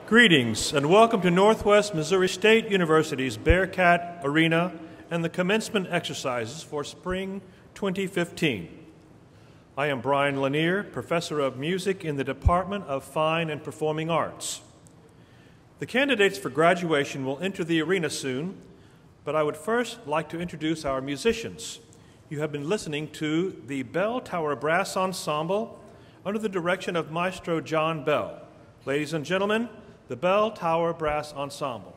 Greetings and welcome to Northwest Missouri State University's Bearcat Arena and the commencement exercises for Spring 2015. I am Brian Lanier, Professor of Music in the Department of Fine and Performing Arts. The candidates for graduation will enter the arena soon, but I would first like to introduce our musicians. You have been listening to the Bell Tower Brass Ensemble under the direction of Maestro John Bell. Ladies and gentlemen, the Bell Tower Brass Ensemble.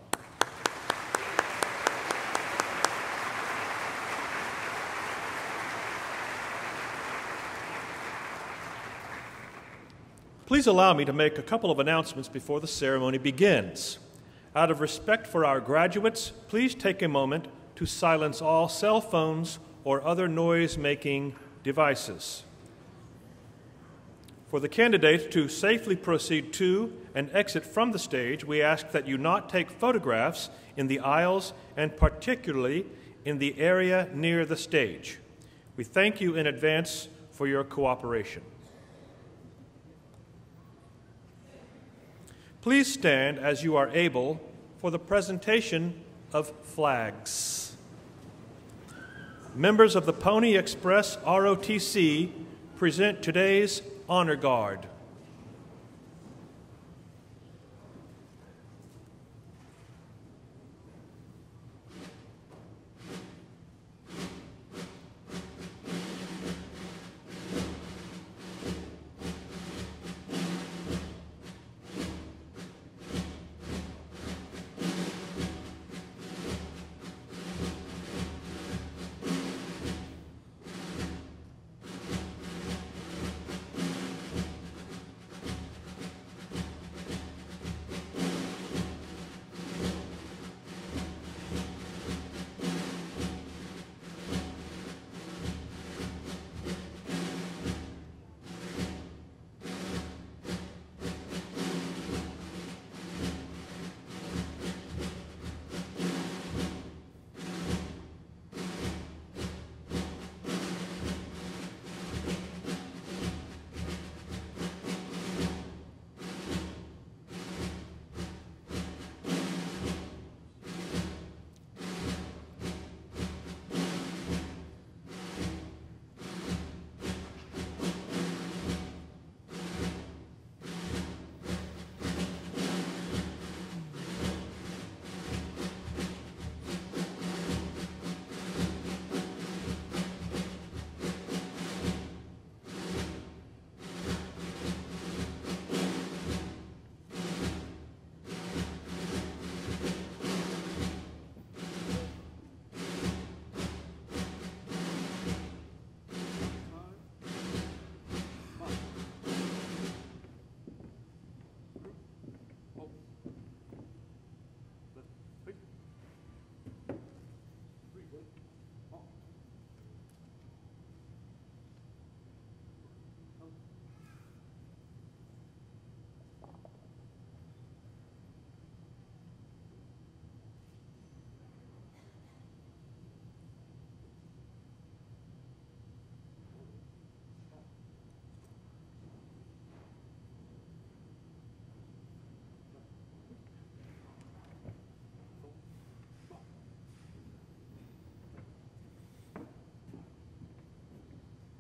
Please allow me to make a couple of announcements before the ceremony begins. Out of respect for our graduates, please take a moment to silence all cell phones or other noise-making devices. For the candidates to safely proceed to and exit from the stage, we ask that you not take photographs in the aisles and particularly in the area near the stage. We thank you in advance for your cooperation. Please stand as you are able for the presentation of flags. Members of the Pony Express ROTC present today's Honor Guard.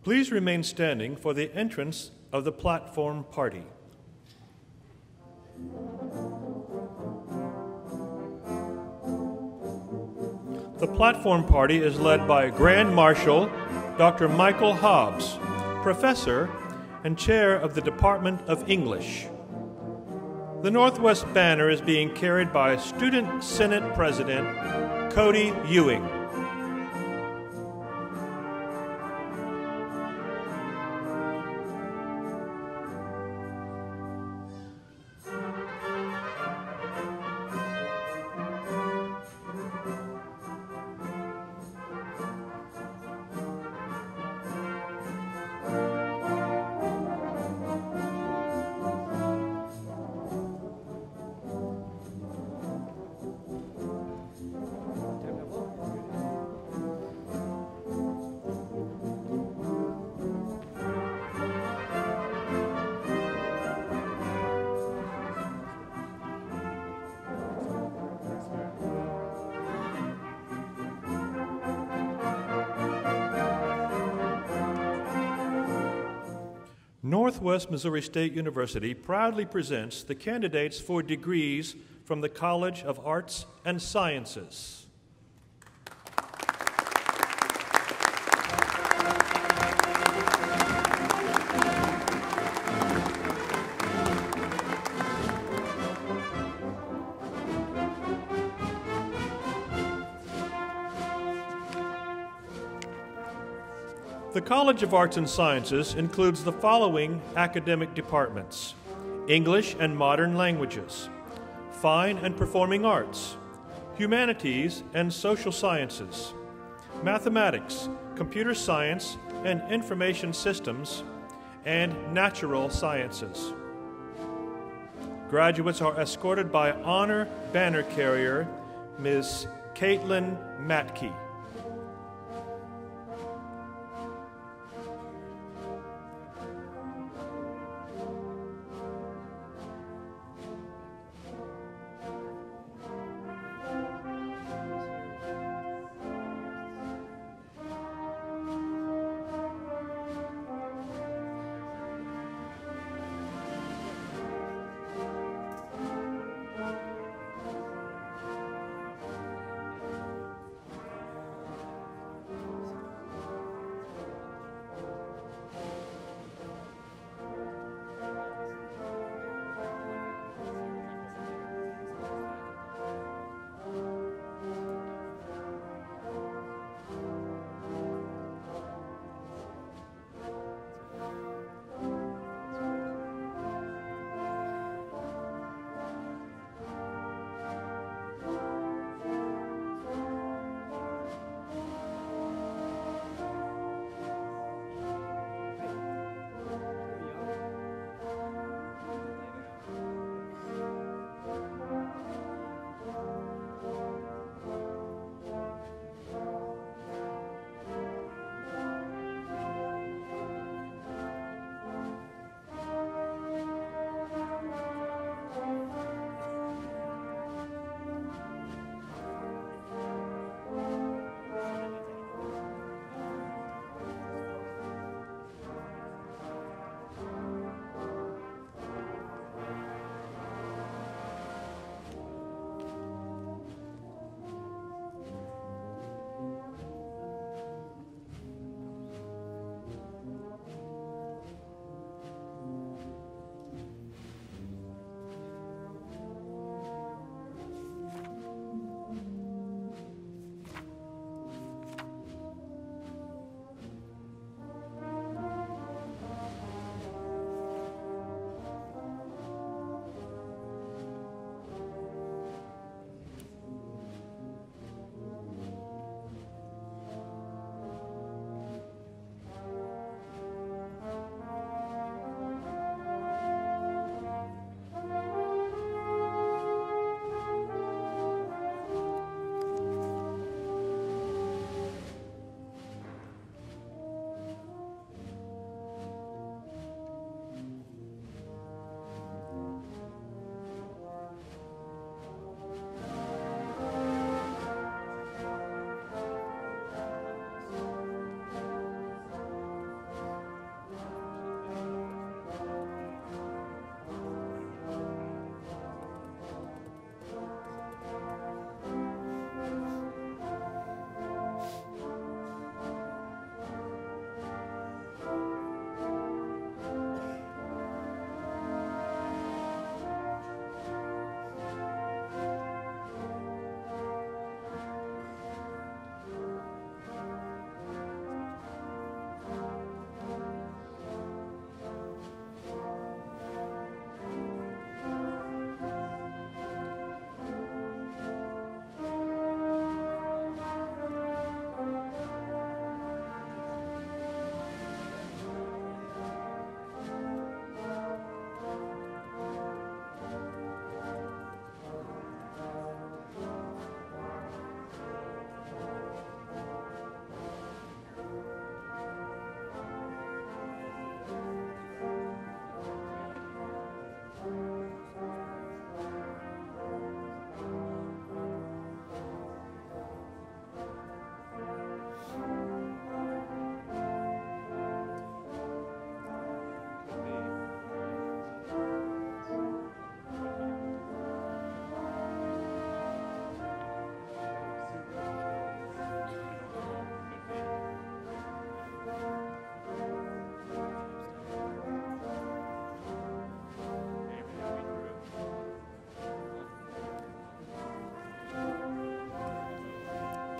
Please remain standing for the entrance of the platform party. The platform party is led by Grand Marshal Dr. Michael Hobbs, Professor and Chair of the Department of English. The Northwest banner is being carried by Student Senate President Cody Ewing. Northwest Missouri State University proudly presents the candidates for degrees from the College of Arts and Sciences. The College of Arts and Sciences includes the following academic departments: English and Modern Languages, Fine and Performing Arts, Humanities and Social Sciences, Mathematics, Computer Science and Information Systems, and Natural Sciences. Graduates are escorted by Honor Banner Carrier Ms. Caitlin Matke.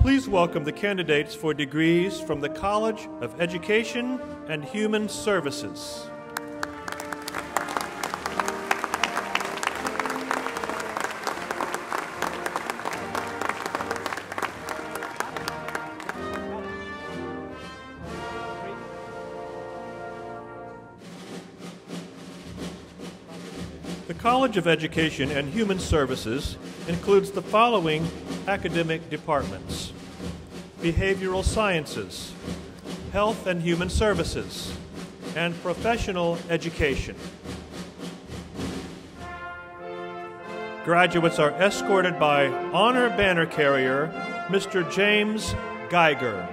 Please welcome the candidates for degrees from the College of Education and Human Services. The College of Education and Human Services includes the following academic departments: Behavioral Sciences, Health and Human Services, and Professional Education. Graduates are escorted by Honor Banner Carrier, Mr. James Geiger.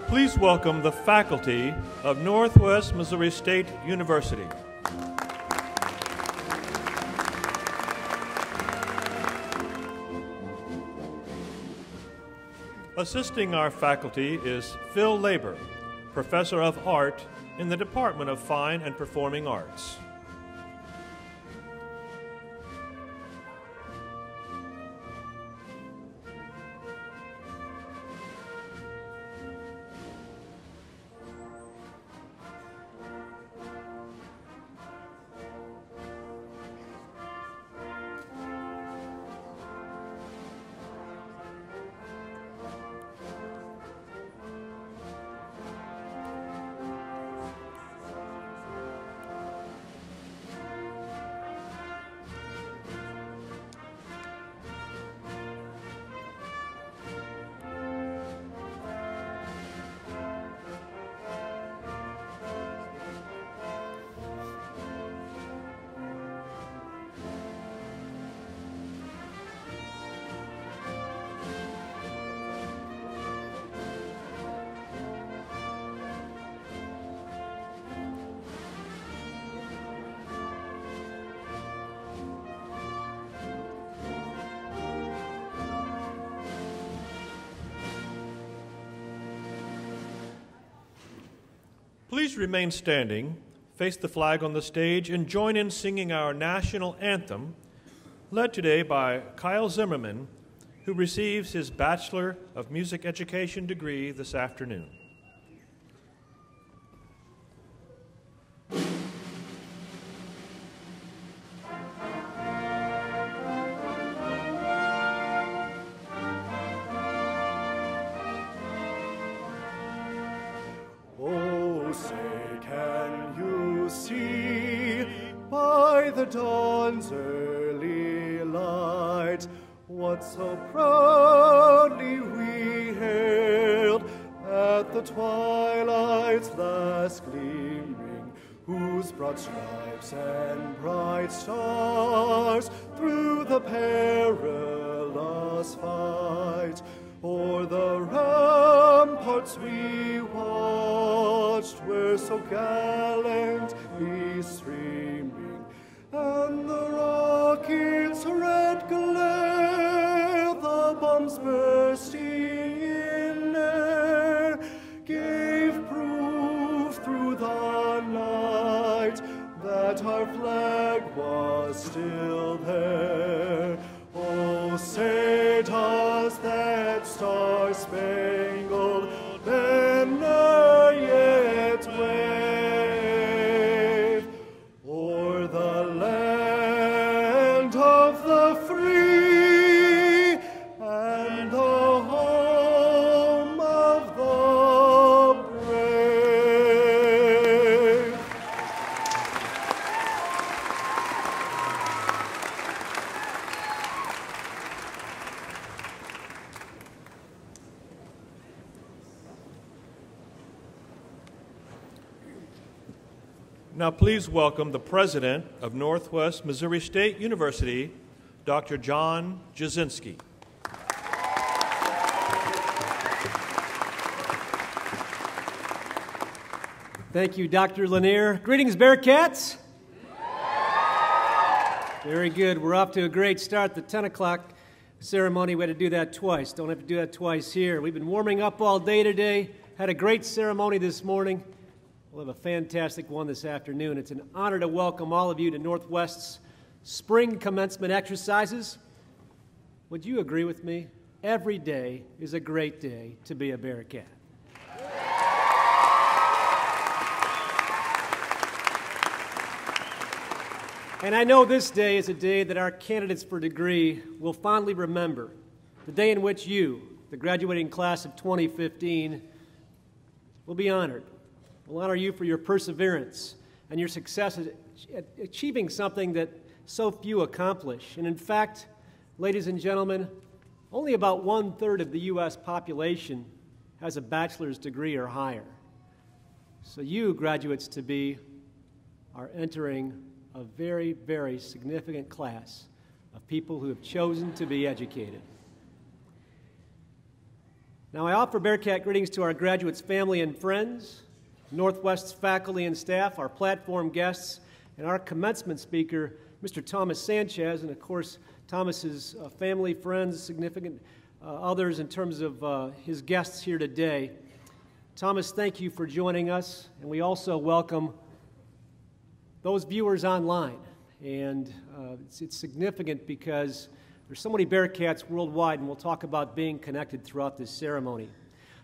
Please welcome the faculty of Northwest Missouri State University. Assisting our faculty is Phil Labor, Professor of Art in the Department of Fine and Performing Arts. Please remain standing, face the flag on the stage, and join in singing our national anthem, led today by Kyle Zimmerman, who receives his Bachelor of Music Education degree this afternoon. Dawn's early light, what so proudly we hailed at the twilight's last gleaming, whose broad stripes and bright stars through the perilous fight o'er the ramparts we watched, where so gallantly streaming, and the rocket's red glare, the bombs bursting in air, gave proof through the night that our flag was still there. Oh, say does that star-spangled banner yet wave o'er the land of the free and the home of the brave? Now please welcome the President of Northwest Missouri State University, Dr. John Jasinski. Thank you, Dr. Lanier. Greetings, Bearcats. Very good. We're off to a great start. The 10 o'clock ceremony, we had to do that twice. Don't have to do that twice here. We've been warming up all day today. Had a great ceremony this morning. We'll have a fantastic one this afternoon. It's an honor to welcome all of you to Northwest's Spring Commencement exercises. Would you agree with me? Every day is a great day to be a Bearcat. And I know this day is a day that our candidates for degree will fondly remember, the day in which you, the graduating class of 2015, will be honored. We'll honor you for your perseverance and your success at achieving something that so few accomplish. And in fact, ladies and gentlemen, only about 1/3 of the U.S. population has a bachelor's degree or higher. So you, graduates-to-be, are entering a very, very significant class of people who have chosen to be educated. Now I offer Bearcat greetings to our graduates' family and friends, Northwest's faculty and staff, our platform guests, and our commencement speaker, Mr. Thomas Sanchez, and of course, Thomas's family, friends, significant others in terms of his guests here today. Thomas, thank you for joining us, and we also welcome those viewers online. And it's significant because there's so many Bearcats worldwide, and we'll talk about being connected throughout this ceremony.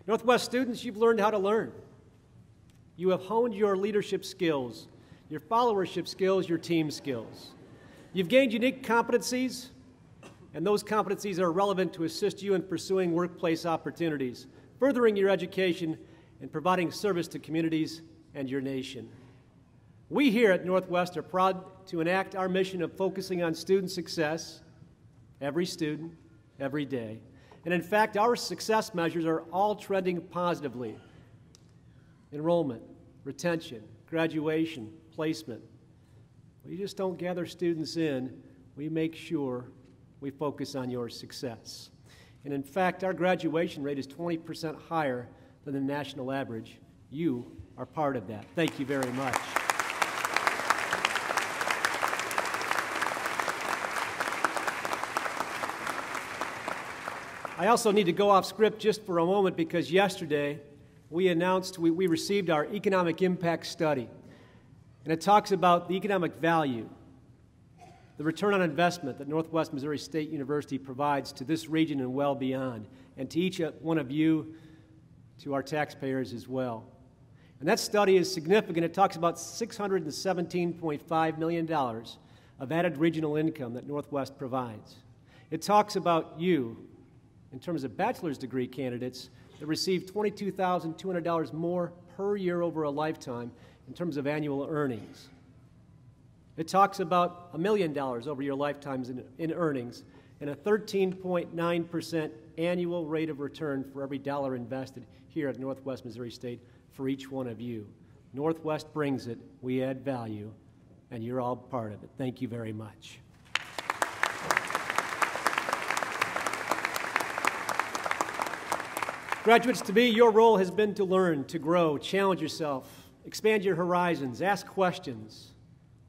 Northwest students, you've learned how to learn. You have honed your leadership skills, your followership skills, your team skills. You've gained unique competencies, and those competencies are relevant to assist you in pursuing workplace opportunities, furthering your education, and providing service to communities and your nation. We here at Northwest are proud to enact our mission of focusing on student success, every student, every day. And in fact, our success measures are all trending positively. Enrollment, retention, graduation, placement. We just don't gather students in, we make sure we focus on your success. And in fact, our graduation rate is 20% higher than the national average. You are part of that. Thank you very much. I also need to go off script just for a moment because yesterday we announced we received our economic impact study. And it talks about the economic value, the return on investment that Northwest Missouri State University provides to this region and well beyond, and to each one of you, to our taxpayers as well. And that study is significant. It talks about $617.5 million of added regional income that Northwest provides. It talks about you, in terms of bachelor's degree candidates, that receive $22,200 more per year over a lifetime in terms of annual earnings. It talks about $1 million over your lifetimes in earnings and a 13.9% annual rate of return for every dollar invested here at Northwest Missouri State for each one of you. Northwest brings it, we add value, and you're all part of it. Thank you very much. Graduates-to-be, your role has been to learn, to grow, challenge yourself, expand your horizons, ask questions,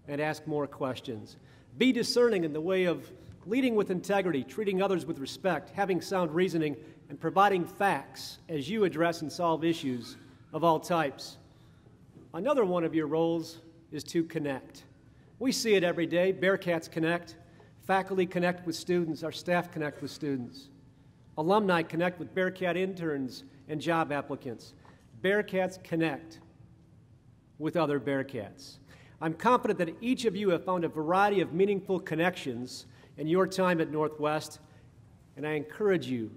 and ask more questions. Be discerning in the way of leading with integrity, treating others with respect, having sound reasoning, and providing facts as you address and solve issues of all types. Another one of your roles is to connect. We see it every day. Bearcats connect. Faculty connect with students. Our staff connect with students. Alumni connect with Bearcat interns and job applicants. Bearcats connect with other Bearcats. I'm confident that each of you have found a variety of meaningful connections in your time at Northwest, and I encourage you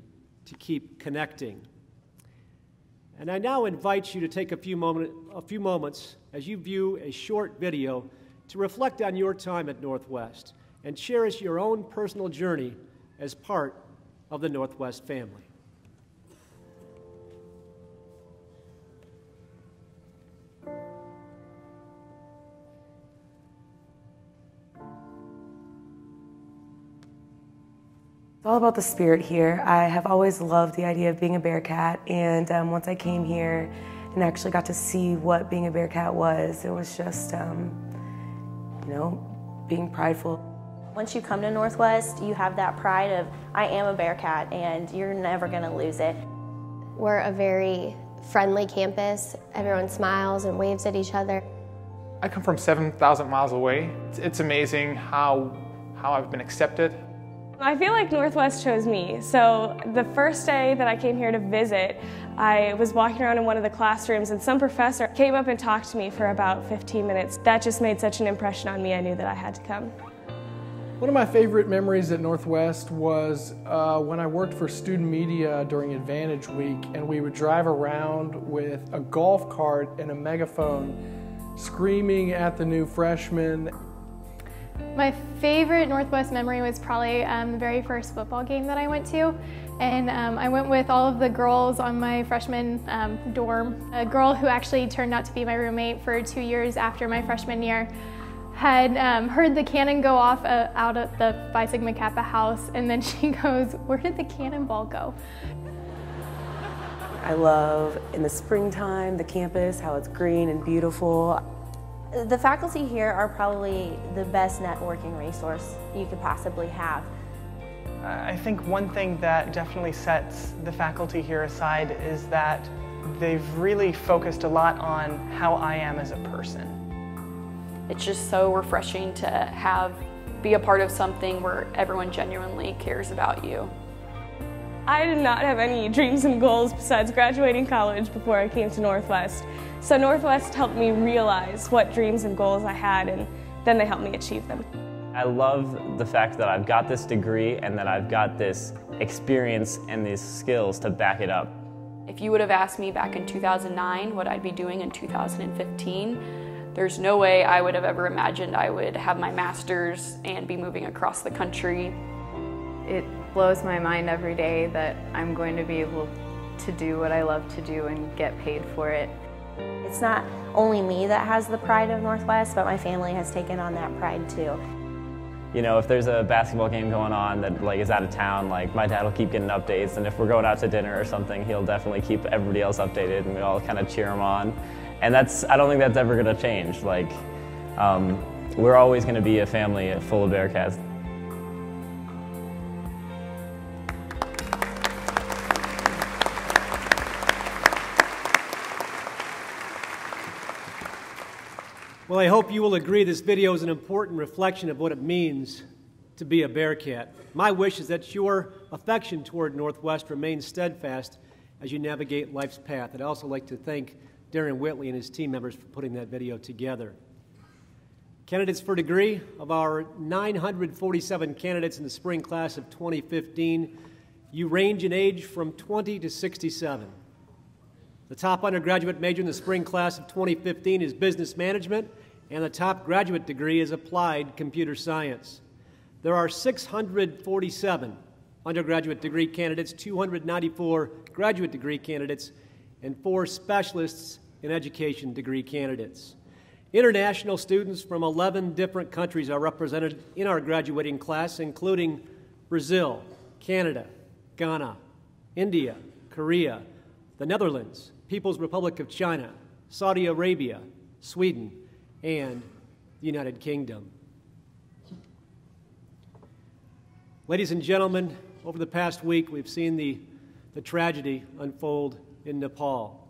to keep connecting. And I now invite you to take a few moments as you view a short video to reflect on your time at Northwest and cherish your own personal journey as part of the Northwest family. It's all about the spirit here. I have always loved the idea of being a Bearcat, and once I came here and actually got to see what being a Bearcat was, it was just, being prideful. Once you come to Northwest, you have that pride of, I am a Bearcat, and you're never going to lose it. We're a very friendly campus. Everyone smiles and waves at each other. I come from 7,000 miles away. It's amazing how I've been accepted. I feel like Northwest chose me. So the first day that I came here to visit, I was walking around in one of the classrooms and some professor came up and talked to me for about 15 minutes. That just made such an impression on me, I knew that I had to come. One of my favorite memories at Northwest was when I worked for student media during Advantage Week, and we would drive around with a golf cart and a megaphone screaming at the new freshmen. My favorite Northwest memory was probably the very first football game that I went to. And I went with all of the girls on my freshman dorm. A girl who actually turned out to be my roommate for 2 years after my freshman year had heard the cannon go off out at the Phi Sigma Kappa house, and then she goes, "Where did the cannonball go?" I love in the springtime, the campus, how it's green and beautiful. The faculty here are probably the best networking resource you could possibly have. I think one thing that definitely sets the faculty here aside is that they've really focused a lot on how I am as a person. It's just so refreshing to be a part of something where everyone genuinely cares about you. I did not have any dreams and goals besides graduating college before I came to Northwest. So Northwest helped me realize what dreams and goals I had, and then they helped me achieve them. I love the fact that I've got this degree and that I've got this experience and these skills to back it up. If you would have asked me back in 2009 what I'd be doing in 2015, there's no way I would have ever imagined I would have my master's and be moving across the country. It blows my mind every day that I'm going to be able to do what I love to do and get paid for it. It's not only me that has the pride of Northwest, but my family has taken on that pride too. You know, if there's a basketball game going on that is out of town, my dad will keep getting updates, and if we're going out to dinner or something, he'll definitely keep everybody else updated, and we all kind of cheer him on. And I don't think that's ever going to change. We're always going to be a family full of Bearcats. Well, I hope you will agree this video is an important reflection of what it means to be a Bearcat. My wish is that your affection toward Northwest remains steadfast as you navigate life's path. I'd also like to thank Darren Whitley and his team members for putting that video together. Candidates for degree, of our 947 candidates in the spring class of 2015, you range in age from 20 to 67. The top undergraduate major in the spring class of 2015 is business management, and the top graduate degree is applied computer science. There are 647 undergraduate degree candidates, 294 graduate degree candidates, and 4 specialists in education degree candidates. International students from 11 different countries are represented in our graduating class, including Brazil, Canada, Ghana, India, Korea, the Netherlands, People's Republic of China, Saudi Arabia, Sweden, and the United Kingdom. Ladies and gentlemen, over the past week, we've seen the tragedy unfold in Nepal.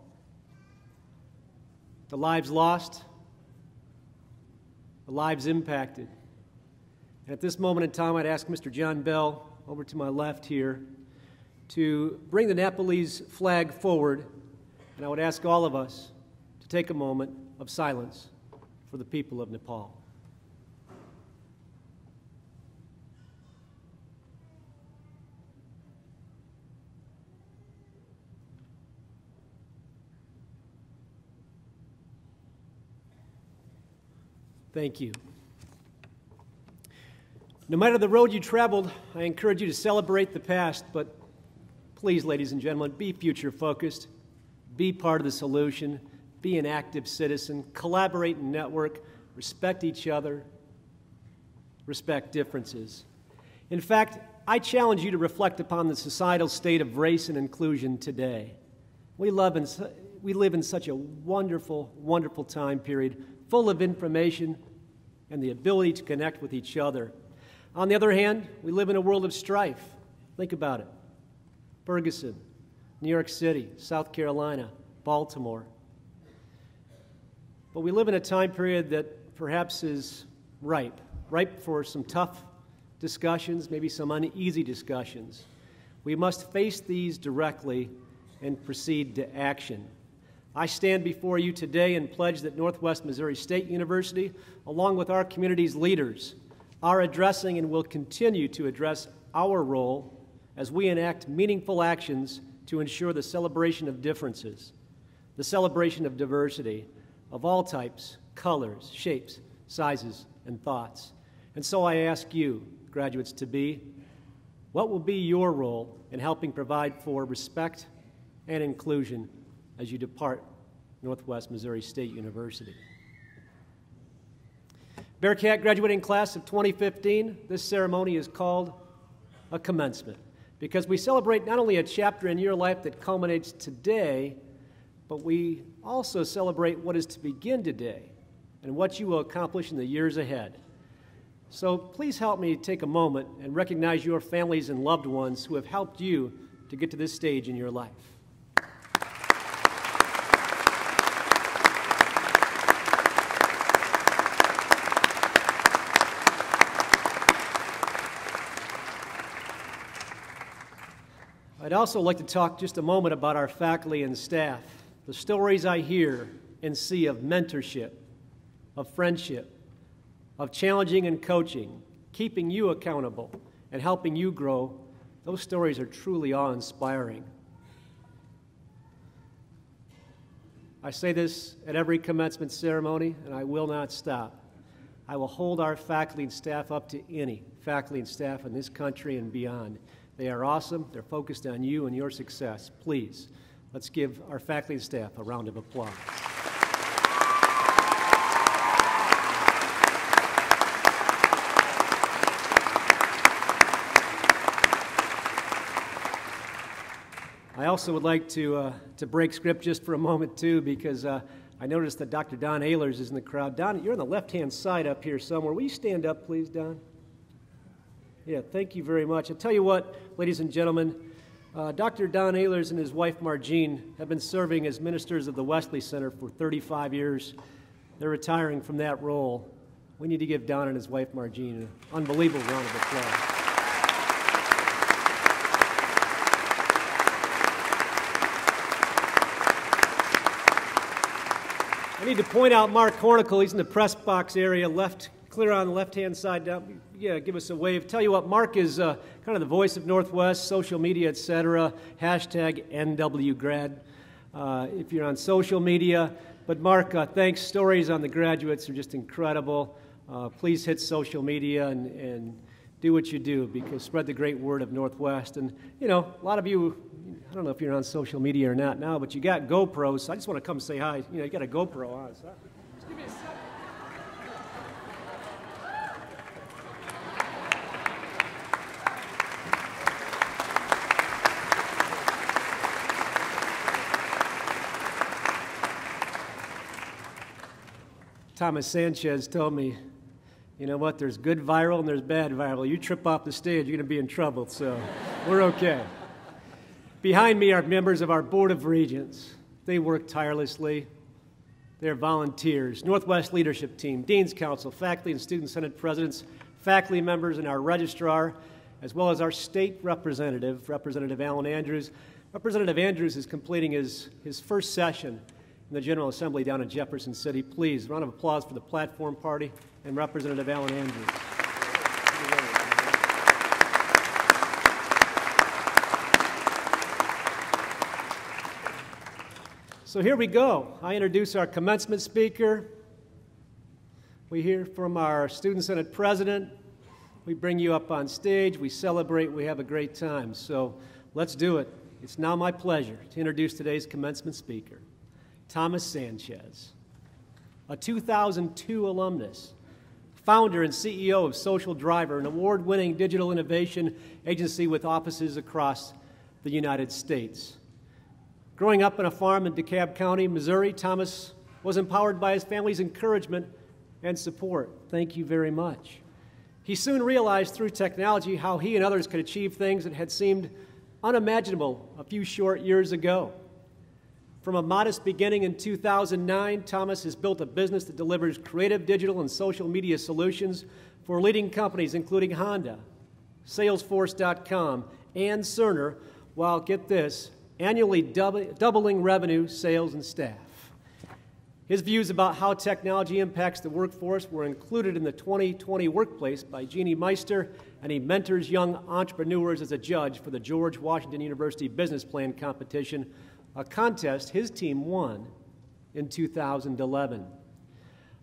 The lives lost, the lives impacted. And at this moment in time, I'd ask Mr. John Bell, over to my left here, to bring the Nepalese flag forward, and I would ask all of us to take a moment of silence for the people of Nepal. Thank you. No matter the road you traveled, I encourage you to celebrate the past, but please, ladies and gentlemen, be future-focused, be part of the solution, be an active citizen, collaborate and network, respect each other, respect differences. In fact, I challenge you to reflect upon the societal state of race and inclusion today. We live in such a wonderful, wonderful time period, full of information and the ability to connect with each other. On the other hand, we live in a world of strife. Think about it. Ferguson, New York City, South Carolina, Baltimore. But we live in a time period that perhaps is ripe for some tough discussions, maybe some uneasy discussions. We must face these directly and proceed to action. I stand before you today and pledge that Northwest Missouri State University, along with our community's leaders, are addressing and will continue to address our role as we enact meaningful actions to ensure the celebration of differences, the celebration of diversity of all types, colors, shapes, sizes, and thoughts. And so I ask you, graduates to be, what will be your role in helping provide for respect and inclusion as you depart Northwest Missouri State University? Bearcat graduating class of 2015, this ceremony is called a commencement. because we celebrate not only a chapter in your life that culminates today, but we also celebrate what is to begin today and what you will accomplish in the years ahead. So please help me take a moment and recognize your families and loved ones who have helped you to get to this stage in your life. I'd also like to talk just a moment about our faculty and staff, the stories I hear and see of mentorship, of friendship, of challenging and coaching, keeping you accountable, and helping you grow. Those stories are truly awe-inspiring. I say this at every commencement ceremony, and I will not stop. I will hold our faculty and staff up to any faculty and staff in this country and beyond. They are awesome. They're focused on you and your success. Please, let's give our faculty and staff a round of applause. I also would like to break script just for a moment, too, because I noticed that Dr. Don Ehlers is in the crowd. Don, you're on the left-hand side up here somewhere. Will you stand up, please, Don? Yeah, thank you very much. I'll tell you what, ladies and gentlemen, Dr. Don Ehlers and his wife, Margene, have been serving as ministers of the Wesley Center for 35 years. They're retiring from that role. We need to give Don and his wife, Margene, an unbelievable round of applause. I need to point out Mark Hornicle. He's in the press box area, clear on the left-hand side down. Yeah, give us a wave. Tell you what, Mark is kind of the voice of Northwest, social media, etc. Hashtag NWGrad if you're on social media. But Mark, thanks. Stories on the graduates are just incredible. Please hit social media and do what you do, because spread the great word of Northwest. And, you know, a lot of you, I don't know if you're on social media or not now, but you got GoPros, so I just want to come say hi. You know, you got a GoPro on. So just give me a second. Thomas Sanchez told me, you know what, there's good viral and there's bad viral. You trip off the stage, you're going to be in trouble, so we're okay. Behind me are members of our Board of Regents. They work tirelessly. They're volunteers, Northwest Leadership Team, Dean's Council, faculty and student senate presidents, faculty members, and our registrar, as well as our state representative, Representative Alan Andrews. Representative Andrews is completing his first session in the General Assembly down in Jefferson City. Please, round of applause for the Platform Party and Representative Alan Andrews. So here we go. I introduce our commencement speaker. We hear from our Student Senate President. We bring you up on stage. We celebrate. We have a great time. So let's do it. It's now my pleasure to introduce today's commencement speaker, Thomas Sanchez, a 2002 alumnus, founder and CEO of Social Driver, an award-winning digital innovation agency with offices across the United States. Growing up on a farm in DeKalb County, Missouri, Thomas was empowered by his family's encouragement and support. Thank you very much. He soon realized through technology how he and others could achieve things that had seemed unimaginable a few short years ago. From a modest beginning in 2009, Thomas has built a business that delivers creative digital and social media solutions for leading companies including Honda, Salesforce.com, and Cerner, while, get this, annually doubling revenue, sales, and staff. His views about how technology impacts the workforce were included in the 2020 Workplace by Jeannie Meister, and he mentors young entrepreneurs as a judge for the George Washington University Business Plan competition, a contest his team won in 2011.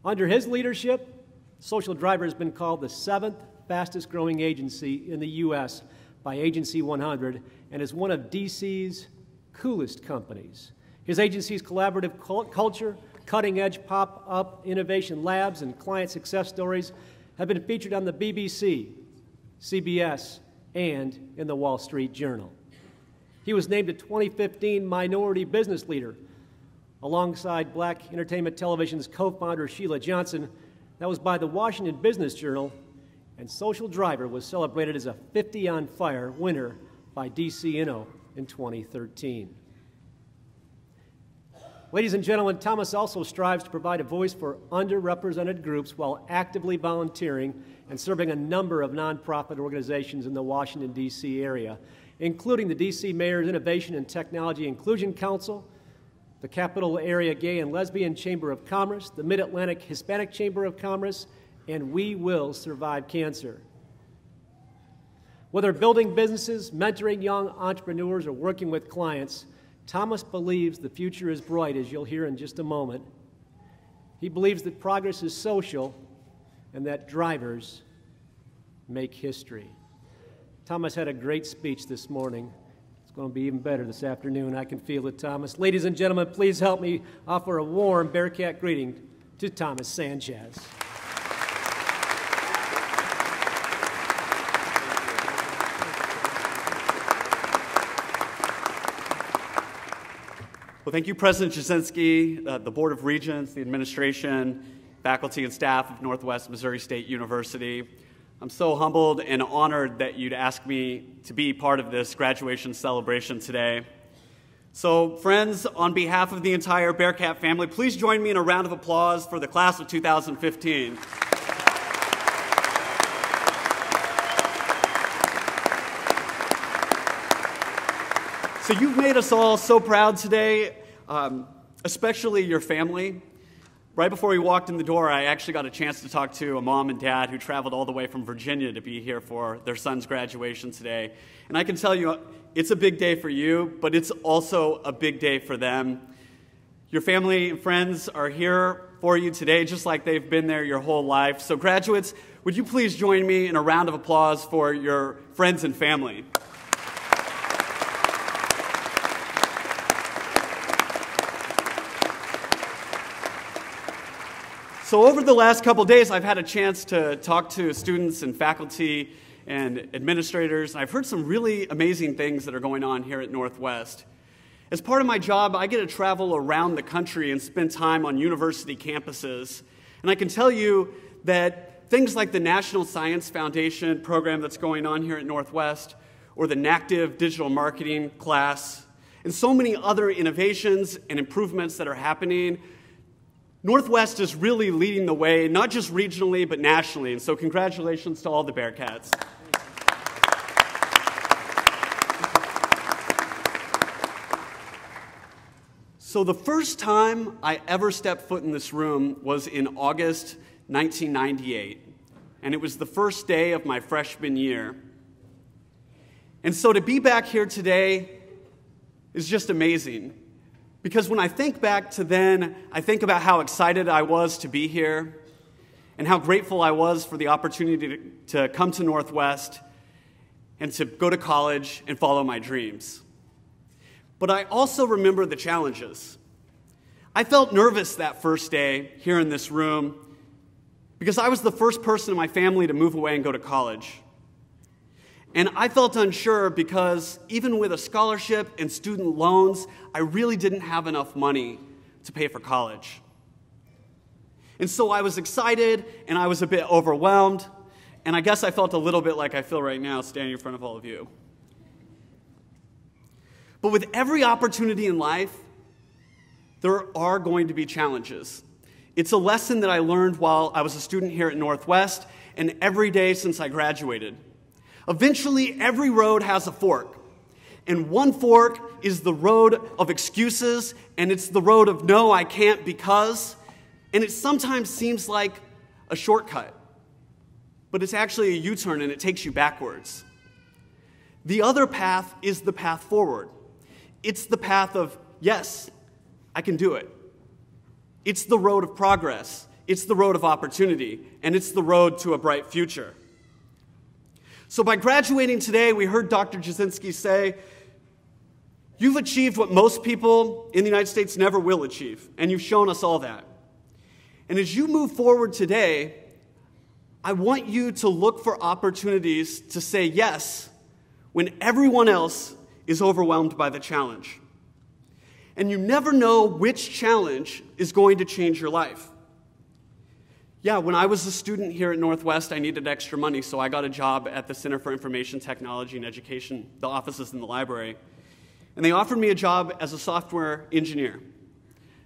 Under his leadership, Social Driver has been called the 7th fastest growing agency in the U.S. by Agency 100 and is one of D.C.'s coolest companies. His agency's collaborative culture, cutting-edge pop-up innovation labs, and client success stories have been featured on the BBC, CBS, and in the Wall Street Journal. He was named a 2015 Minority Business Leader alongside Black Entertainment Television's co-founder Sheila Johnson. That was by the Washington Business Journal, and Social Driver was celebrated as a 50 on Fire winner by DC Inno in 2013. Ladies and gentlemen, Thomas also strives to provide a voice for underrepresented groups while actively volunteering and serving a number of nonprofit organizations in the Washington, D.C. area, including the D.C. Mayor's Innovation and Technology Inclusion Council, the Capital Area Gay and Lesbian Chamber of Commerce, the Mid-Atlantic Hispanic Chamber of Commerce, and We Will Survive Cancer. Whether building businesses, mentoring young entrepreneurs, or working with clients, Thomas believes the future is bright, as you'll hear in just a moment. He believes that progress is social and that drivers make history. Thomas had a great speech this morning. It's going to be even better this afternoon. I can feel it, Thomas. Ladies and gentlemen, please help me offer a warm Bearcat greeting to Thomas Sanchez. Well, thank you, President Jasinski, the Board of Regents, the administration, faculty and staff of Northwest Missouri State University. I'm so humbled and honored that you'd ask me to be part of this graduation celebration today. So, friends, on behalf of the entire Bearcat family, please join me in a round of applause for the class of 2015. So you've made us all so proud today, especially your family. Right before we walked in the door, I actually got a chance to talk to a mom and dad who traveled all the way from Virginia to be here for their son's graduation today. And I can tell you, it's a big day for you, but it's also a big day for them. Your family and friends are here for you today, just like they've been there your whole life. So graduates, would you please join me in a round of applause for your friends and family? So over the last couple days, I've had a chance to talk to students and faculty and administrators, and I've heard some really amazing things that are going on here at Northwest. As part of my job, I get to travel around the country and spend time on university campuses, and I can tell you that things like the National Science Foundation program that's going on here at Northwest, or the NACTIV digital marketing class, and so many other innovations and improvements that are happening, Northwest is really leading the way, not just regionally, but nationally. And so congratulations to all the Bearcats. So the first time I ever stepped foot in this room was in August 1998. And it was the first day of my freshman year. And so to be back here today is just amazing. Because when I think back to then, I think about how excited I was to be here and how grateful I was for the opportunity to come to Northwest and to go to college and follow my dreams. But I also remember the challenges. I felt nervous that first day here in this room because I was the first person in my family to move away and go to college. And I felt unsure because even with a scholarship and student loans, I really didn't have enough money to pay for college. And so I was excited and I was a bit overwhelmed, and I guess I felt a little bit like I feel right now standing in front of all of you. But with every opportunity in life, there are going to be challenges. It's a lesson that I learned while I was a student here at Northwest and every day since I graduated. Eventually, every road has a fork. And one fork is the road of excuses, and it's the road of no, I can't because, and it sometimes seems like a shortcut. But it's actually a U-turn, and it takes you backwards. The other path is the path forward. It's the path of, yes, I can do it. It's the road of progress. It's the road of opportunity, and it's the road to a bright future. So by graduating today, we heard Dr. Jasinski say, you've achieved what most people in the United States never will achieve, and you've shown us all that. And as you move forward today, I want you to look for opportunities to say yes when everyone else is overwhelmed by the challenge. And you never know which challenge is going to change your life. Yeah, when I was a student here at Northwest, I needed extra money, so I got a job at the Center for Information Technology and Education, the offices in the library. And they offered me a job as a software engineer.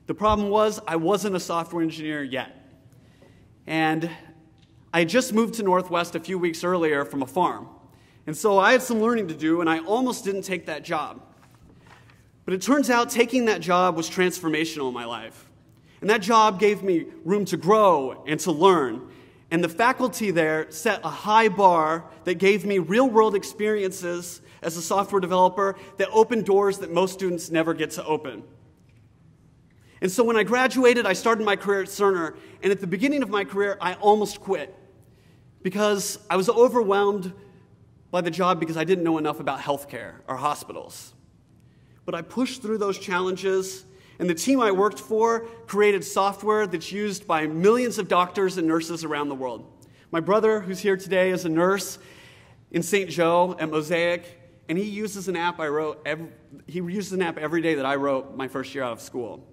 The problem was I wasn't a software engineer yet. And I had just moved to Northwest a few weeks earlier from a farm. And so I had some learning to do, and I almost didn't take that job. But it turns out taking that job was transformational in my life. And that job gave me room to grow and to learn. And the faculty there set a high bar that gave me real-world experiences as a software developer that opened doors that most students never get to open. And so when I graduated, I started my career at Cerner. And at the beginning of my career, I almost quit because I was overwhelmed by the job because I didn't know enough about healthcare or hospitals. But I pushed through those challenges, and the team I worked for created software that's used by millions of doctors and nurses around the world. My brother, who's here today, is a nurse in St. Joe at Mosaic, and he uses an app every day that I wrote my first year out of school.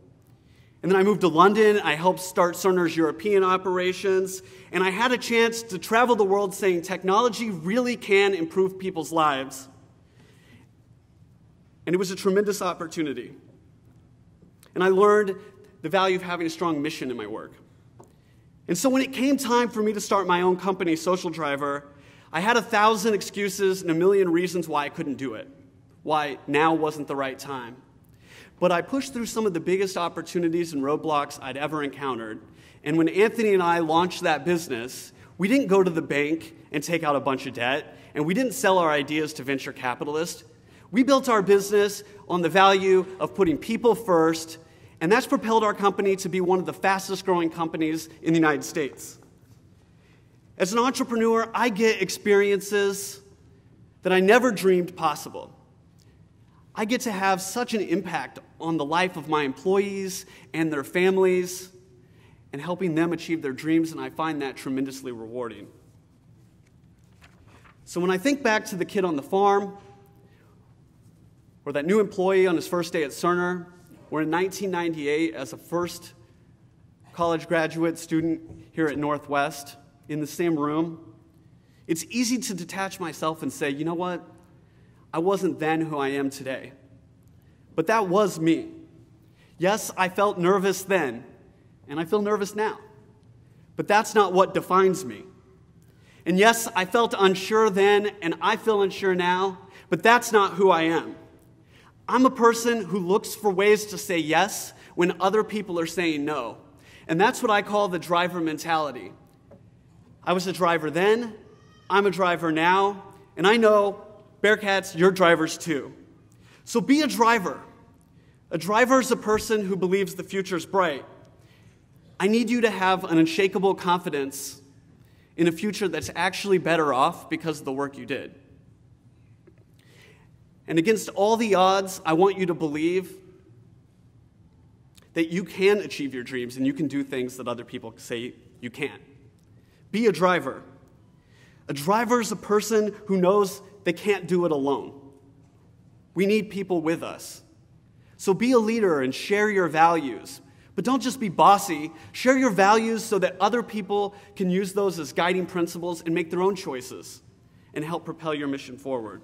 And then I moved to London, I helped start Cerner's European operations, and I had a chance to travel the world saying technology really can improve people's lives. And it was a tremendous opportunity. And I learned the value of having a strong mission in my work. And so when it came time for me to start my own company, Social Driver, I had 1,000 excuses and a million reasons why I couldn't do it, why now wasn't the right time. But I pushed through some of the biggest opportunities and roadblocks I'd ever encountered. And when Anthony and I launched that business, we didn't go to the bank and take out a bunch of debt, and we didn't sell our ideas to venture capitalists. We built our business on the value of putting people first, and that's propelled our company to be one of the fastest growing companies in the United States. As an entrepreneur, I get experiences that I never dreamed possible. I get to have such an impact on the life of my employees and their families and helping them achieve their dreams, and I find that tremendously rewarding. So when I think back to the kid on the farm, or that new employee on his first day at Cerner, or in 1998 as a first college graduate student here at Northwest in the same room, it's easy to detach myself and say, you know what? I wasn't then who I am today. But that was me. Yes, I felt nervous then, and I feel nervous now. But that's not what defines me. And yes, I felt unsure then, and I feel unsure now, but that's not who I am. I'm a person who looks for ways to say yes when other people are saying no. And that's what I call the driver mentality. I was a driver then, I'm a driver now, and I know, Bearcats, you're drivers too. So be a driver. A driver is a person who believes the future's bright. I need you to have an unshakable confidence in a future that's actually better off because of the work you did. And against all the odds, I want you to believe that you can achieve your dreams and you can do things that other people say you can't. Be a driver. A driver is a person who knows they can't do it alone. We need people with us. So be a leader and share your values. But don't just be bossy. Share your values so that other people can use those as guiding principles and make their own choices and help propel your mission forward.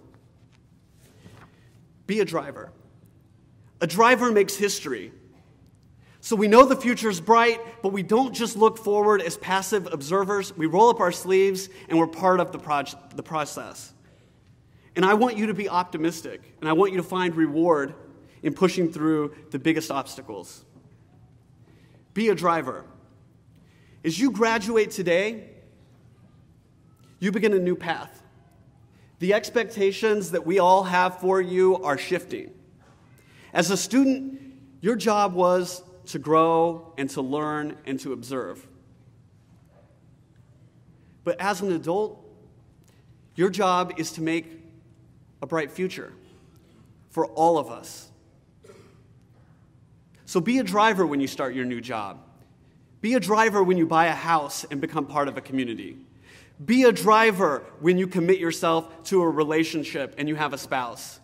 Be a driver. A driver makes history. So we know the future is bright, but we don't just look forward as passive observers. We roll up our sleeves and we're part of the process. And I want you to be optimistic, and I want you to find reward in pushing through the biggest obstacles. Be a driver. As you graduate today, you begin a new path. The expectations that we all have for you are shifting. As a student, your job was to grow and to learn and to observe. But as an adult, your job is to make a bright future for all of us. So be a driver when you start your new job. Be a driver when you buy a house and become part of a community. Be a driver when you commit yourself to a relationship and you have a spouse.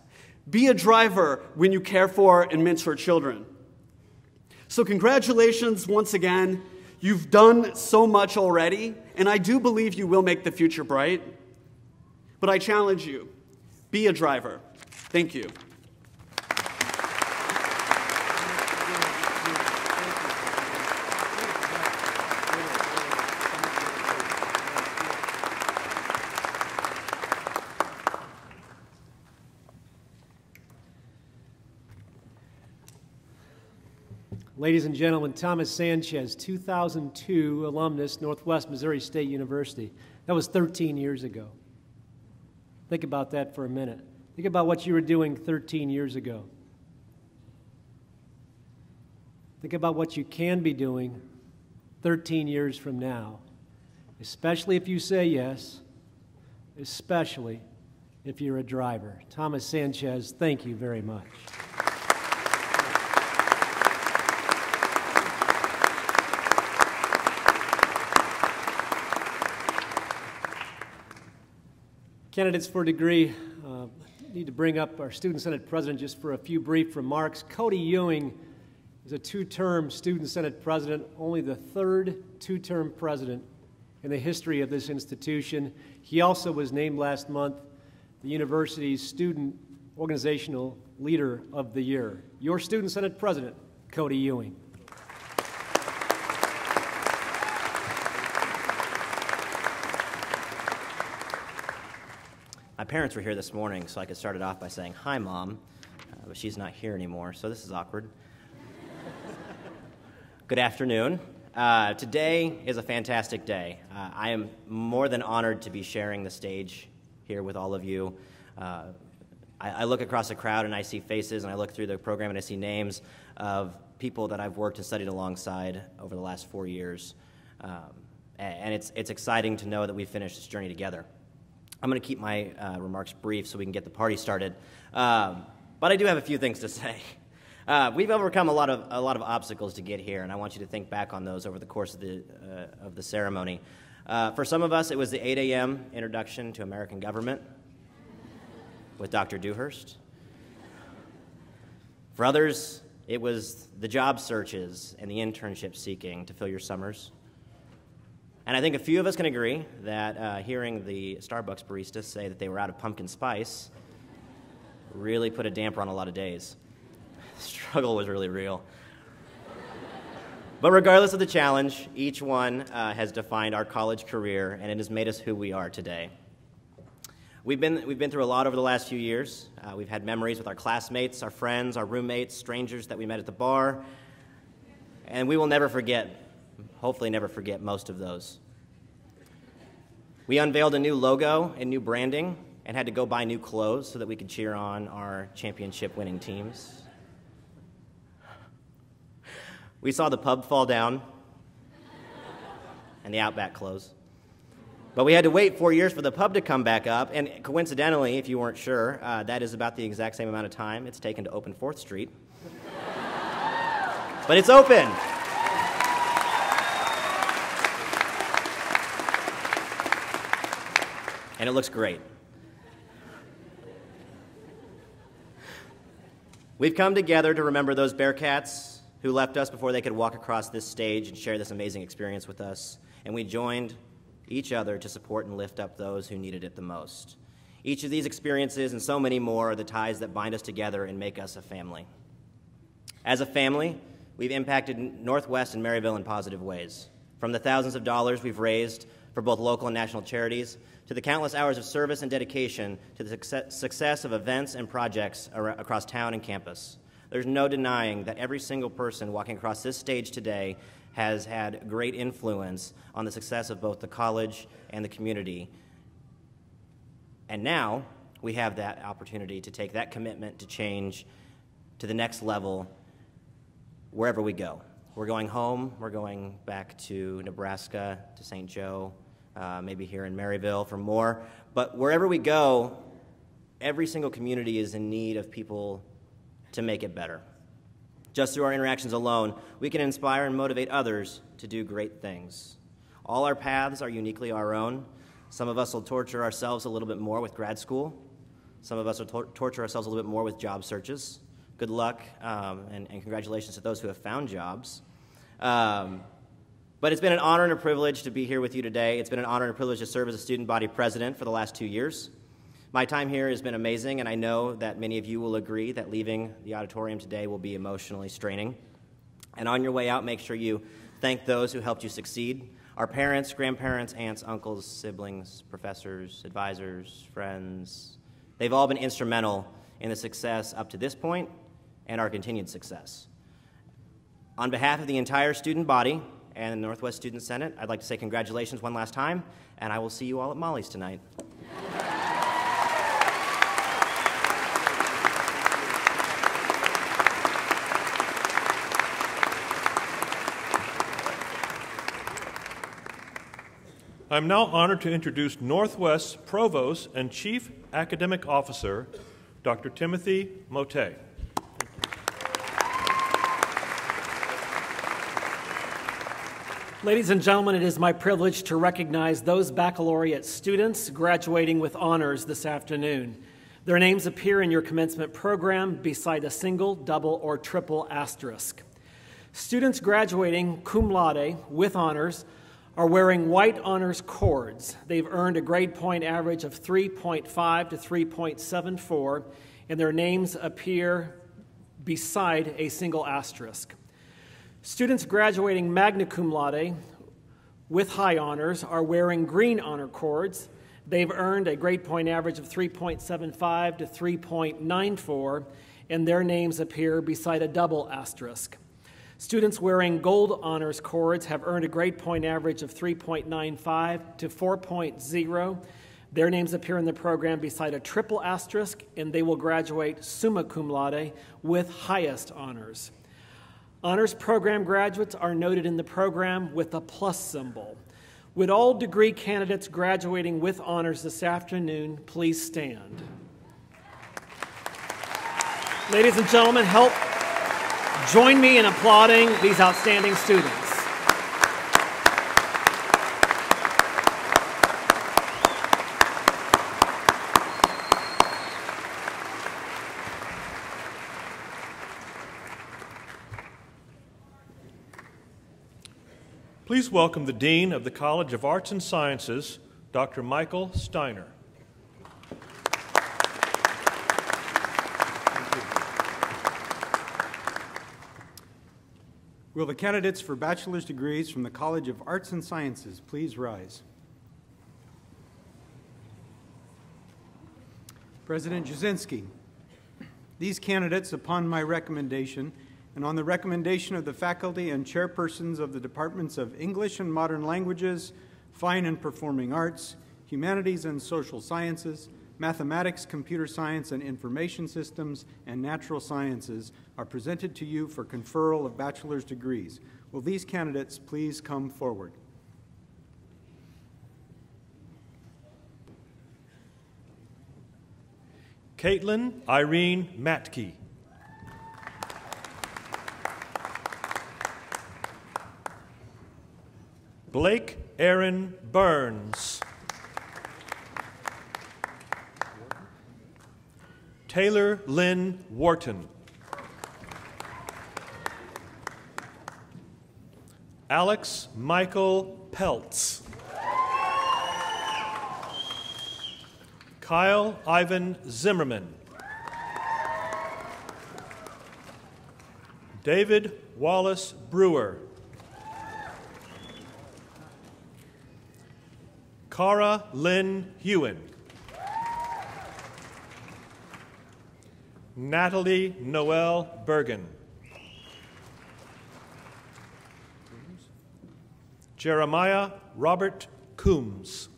Be a driver when you care for and mentor children. So congratulations once again. You've done so much already, and I do believe you will make the future bright. But I challenge you, be a driver. Thank you. Ladies and gentlemen, Thomas Sanchez, 2002 alumnus, Northwest Missouri State University. That was 13 years ago. Think about that for a minute. Think about what you were doing 13 years ago. Think about what you can be doing 13 years from now, especially if you say yes, especially if you're a driver. Thomas Sanchez, thank you very much. Candidates for degree, need to bring up our Student Senate President just for a few brief remarks. Cody Ewing is a two-term Student Senate President, only the third two-term president in the history of this institution. He also was named last month the university's Student Organizational Leader of the Year. Your Student Senate President, Cody Ewing. My parents were here this morning, so I could start it off by saying, "Hi, Mom," but she's not here anymore, so this is awkward. Good afternoon. Today is a fantastic day. I am more than honored to be sharing the stage here with all of you. I look across the crowd and I see faces, and I look through the program and I see names of people that I've worked and studied alongside over the last 4 years. And it's exciting to know that we've finished this journey together. I'm going to keep my remarks brief so we can get the party started. But I do have a few things to say. We've overcome a lot of obstacles to get here, and I want you to think back on those over the course of the ceremony. For some of us, it was the 8 a.m. introduction to American government with Dr. Dewhurst. For others, it was the job searches and the internship seeking to fill your summers. And I think a few of us can agree that hearing the Starbucks baristas say that they were out of pumpkin spice really put a damper on a lot of days. The struggle was really real. But regardless of the challenge, each one has defined our college career, and it has made us who we are today. We've been through a lot over the last few years. We've had memories with our classmates, our friends, our roommates, strangers that we met at the bar, and we will never forget, hopefully never forget, most of those. We unveiled a new logo and new branding and had to go buy new clothes so that we could cheer on our championship-winning teams. We saw the pub fall down and the Outback close. But we had to wait 4 years for the pub to come back up, and coincidentally, if you weren't sure, that is about the exact same amount of time it's taken to open 4th Street. But it's open. And it looks great. We've come together to remember those Bearcats who left us before they could walk across this stage and share this amazing experience with us, and we joined each other to support and lift up those who needed it the most. Each of these experiences and so many more are the ties that bind us together and make us a family. As a family, we've impacted Northwest and Maryville in positive ways. From the thousands of dollars we've raised for both local and national charities, to the countless hours of service and dedication to the success of events and projects across town and campus. There's no denying that every single person walking across this stage today has had great influence on the success of both the college and the community. And now we have that opportunity to take that commitment to change to the next level wherever we go. We're going home, we're going back to Nebraska, to St. Joe, maybe here in Maryville for more. But wherever we go, every single community is in need of people to make it better. Just through our interactions alone, we can inspire and motivate others to do great things. All our paths are uniquely our own, Some of us will torture ourselves a little bit more with grad school. Some of us will torture ourselves a little bit more with job searches. Good luck, and congratulations to those who have found jobs. But it's been an honor and a privilege to be here with you today. It's been an honor and a privilege to serve as a student body president for the last 2 years. My time here has been amazing, and I know that many of you will agree that leaving the auditorium today will be emotionally straining. And on your way out, make sure you thank those who helped you succeed. Our parents, grandparents, aunts, uncles, siblings, professors, advisors, friends. They've all been instrumental in the success up to this point and our continued success. On behalf of the entire student body and the Northwest Student Senate, I'd like to say congratulations one last time, and I will see you all at Molly's tonight. I'm now honored to introduce Northwest's Provost and Chief Academic Officer, Dr. Timothy Motet. Ladies and gentlemen, it is my privilege to recognize those baccalaureate students graduating with honors this afternoon. Their names appear in your commencement program beside a single, double, or triple asterisk. Students graduating cum laude with honors are wearing white honors cords. They've earned a grade point average of 3.5 to 3.74, and their names appear beside a single asterisk. Students graduating magna cum laude with high honors are wearing green honor cords. They've earned a grade point average of 3.75 to 3.94, and their names appear beside a double asterisk. Students wearing gold honors cords have earned a grade point average of 3.95 to 4.0. Their names appear in the program beside a triple asterisk, and they will graduate summa cum laude with highest honors. Honors program graduates are noted in the program with a plus symbol. Would all degree candidates graduating with honors this afternoon please stand? Ladies and gentlemen, help join me in applauding these outstanding students. Please welcome the Dean of the College of Arts and Sciences, Dr. Michael Steiner. Will the candidates for bachelor's degrees from the College of Arts and Sciences please rise? President Jasinski, these candidates, upon my recommendation, and on the recommendation of the faculty and chairpersons of the Departments of English and Modern Languages, Fine and Performing Arts, Humanities and Social Sciences, Mathematics, Computer Science and Information Systems, and Natural Sciences, are presented to you for conferral of bachelor's degrees. Will these candidates please come forward? Caitlin Irene Matke. Blake Aaron Burns. Taylor Lynn Wharton. Alex Michael Peltz. Kyle Ivan Zimmerman. David Wallace Brewer. Cara Lynn Hewen. Natalie Noel Bergen. Jeremiah Robert Coombs.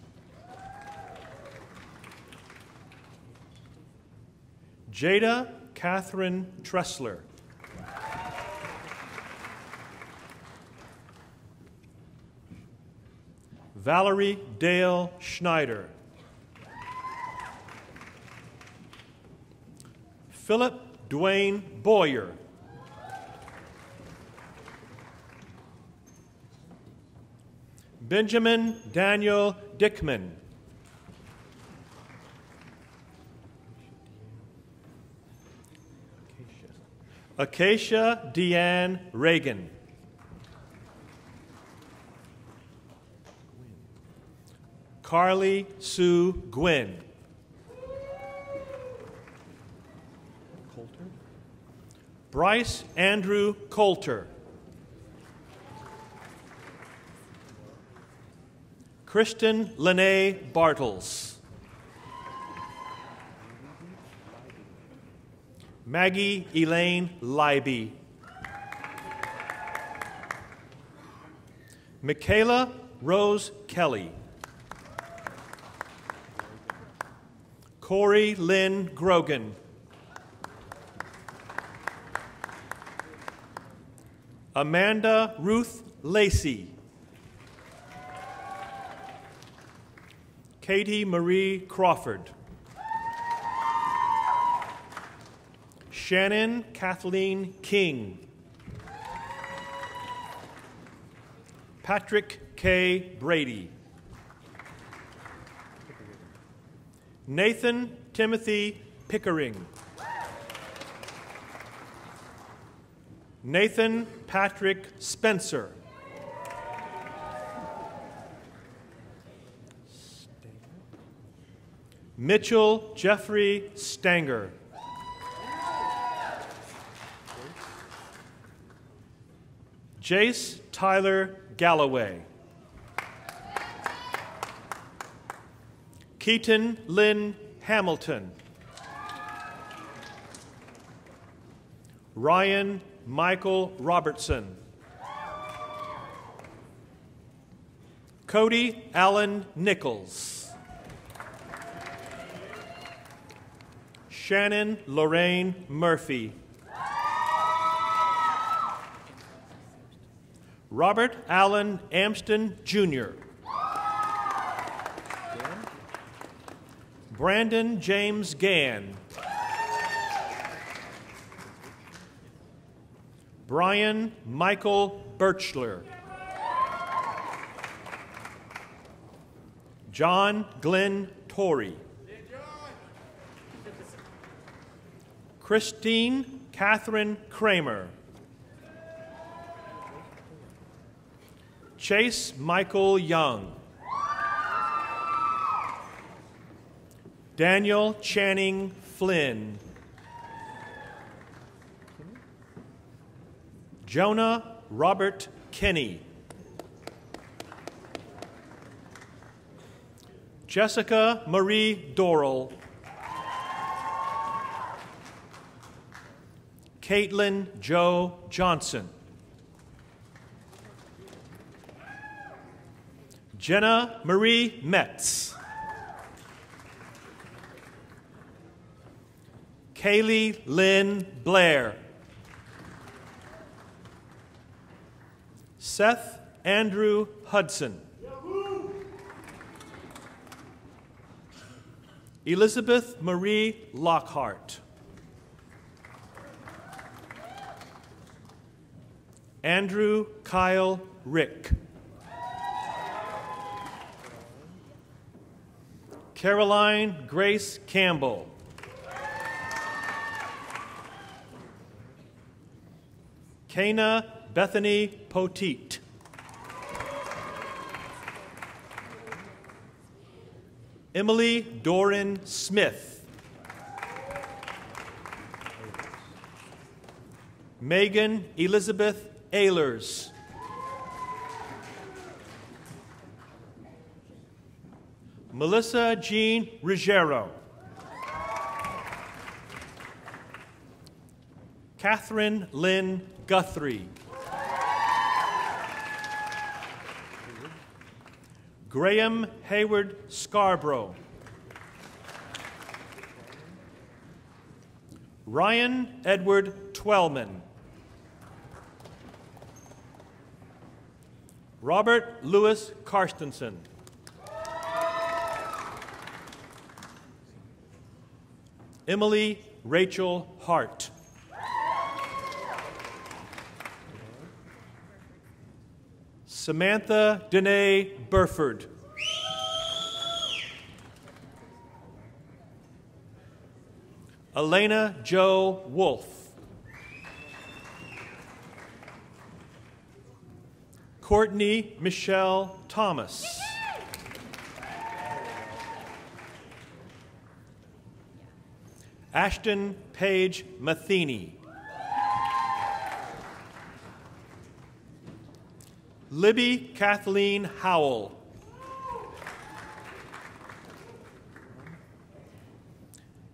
Jada Catherine Tressler. Valerie Dale Schneider. Philip Dwayne Boyer. Benjamin Daniel Dickman. Acacia Deanne Reagan. Carly Sue Gwynn. Bryce Andrew Coulter. Kristen Lene Bartles. Maggie Elaine Leiby. Michaela Rose Kelly. Corey Lynn Grogan. Amanda Ruth Lacey. Katie Marie Crawford. Shannon Kathleen King. Patrick K. Brady. Nathan Timothy Pickering. Nathan Patrick Spencer. Mitchell Jeffrey Stanger. Jace Tyler Galloway. Keaton Lynn Hamilton. Ryan Michael Robertson. Cody Allen Nichols. Shannon Lorraine Murphy. Robert Allen Amston, Jr. Brandon James Gann. Brian Michael Birchler. John Glenn Torrey. Christine Catherine Kramer. Chase Michael Young. Daniel Channing Flynn. Jonah Robert Kenny. Jessica Marie Dorrell. Caitlin Joe Johnson. Jenna Marie Metz. Kaylee Lynn Blair. Seth Andrew Hudson. Elizabeth Marie Lockhart. Andrew Kyle Rick. Caroline Grace Campbell. Kana Bethany Poteet. Emily Doran Smith. Megan Elizabeth Ehlers. Melissa Jean Ruggiero. Catherine Lynn Guthrie. Graham Hayward Scarborough. Ryan Edward Twellman. Robert Louis Karstensen. Emily Rachel Hart. Samantha Danae Burford. Elena Jo Wolf. Courtney Michelle Thomas. Ashton Paige Matheny. Libby Kathleen Howell.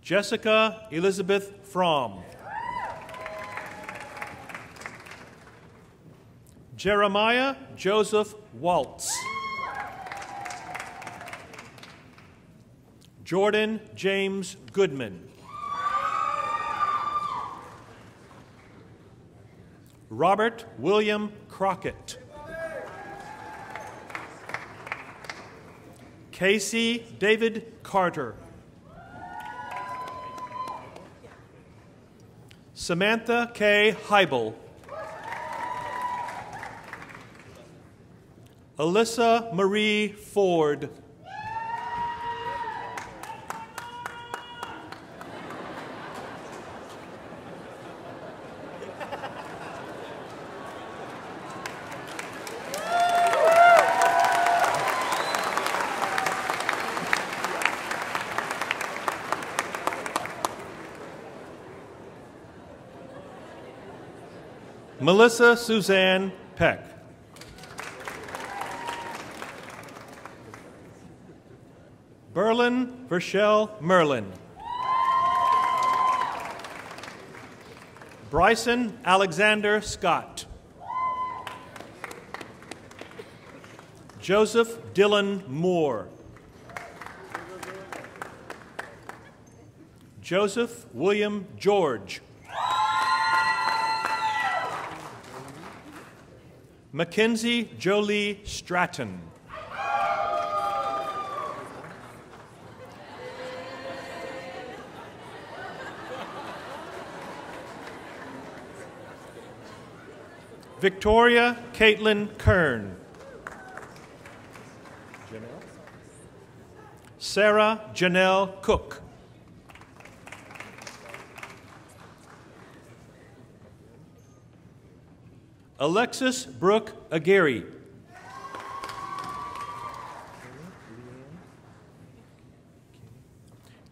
Jessica Elizabeth Fromm. Jeremiah Joseph Waltz. Jordan James Goodman. Robert William Crockett. Casey David Carter. Samantha K. Heibel. Alyssa Marie Ford. Melissa Suzanne Peck. Berlin Vershelle Merlin. Bryson Alexander Scott. Joseph Dylan Moore. Joseph William George. Mackenzie Jolie Stratton. Victoria Caitlin Kern. Sarah Janelle Cook. Alexis Brooke Aguirre.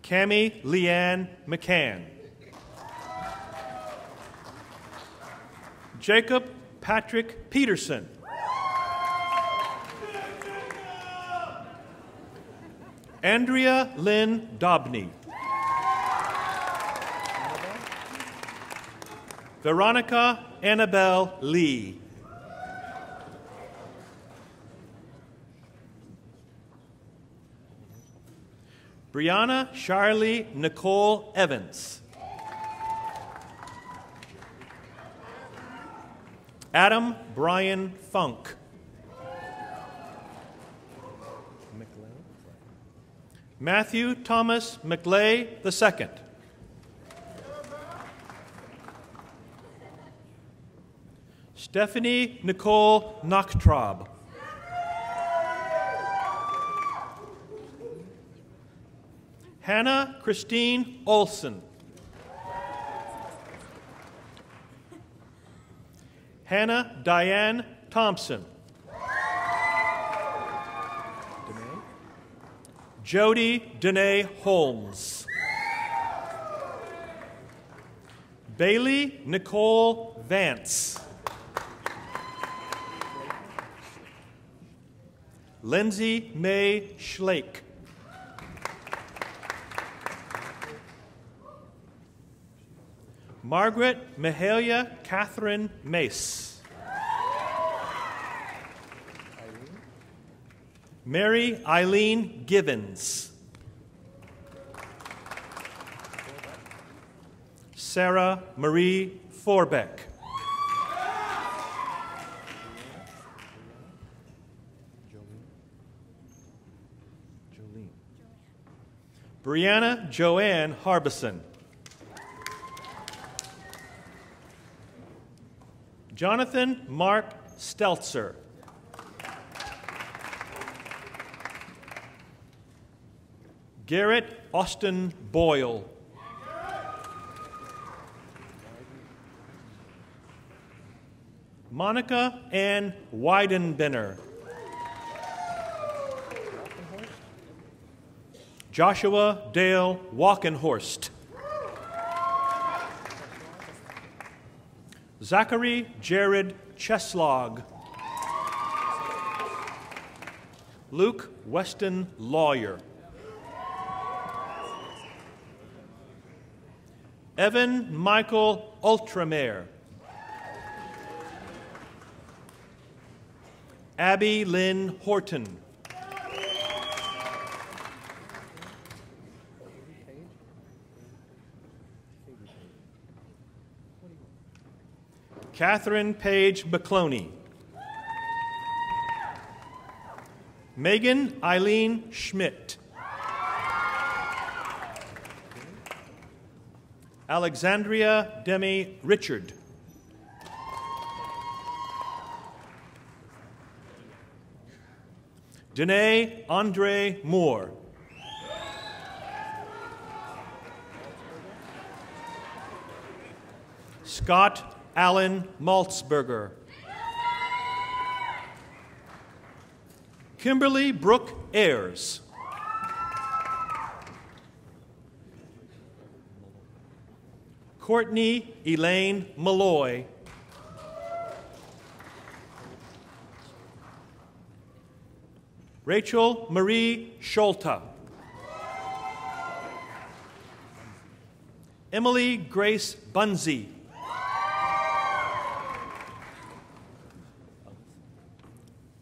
Cammie Leanne McCann. Jacob Patrick Peterson. Andrea Lynn Dobney. Veronica Annabelle Lee. Brianna Charlie Nicole Evans. Adam Brian Funk. Matthew Thomas McLay II. Stephanie Nicole Nachtraub. Hannah Christine Olson. Hannah Diane Thompson. Jody Danae Holmes. Bailey Nicole Vance. Lindsay May Schlake. Margaret Mahalia Catherine Mace. Mary Eileen Givens. Sarah Marie Forbeck. Brianna Joanne Harbison. Jonathan Mark Steltzer. Garrett Austin Boyle. Monica Ann Weidenbenner. Joshua Dale Walkenhorst. Zachary Jared Cheslog. Luke Weston Lawyer. Evan Michael Ultramare. Abby Lynn Horton. Catherine Page McCloney. Megan Eileen Schmidt. Alexandria Demi Richard. Danae Andre Moore. Scott Allen Maltzberger. Kimberly Brooke Ayers. Courtney Elaine Malloy. Rachel Marie Scholta. Emily Grace Bunzy.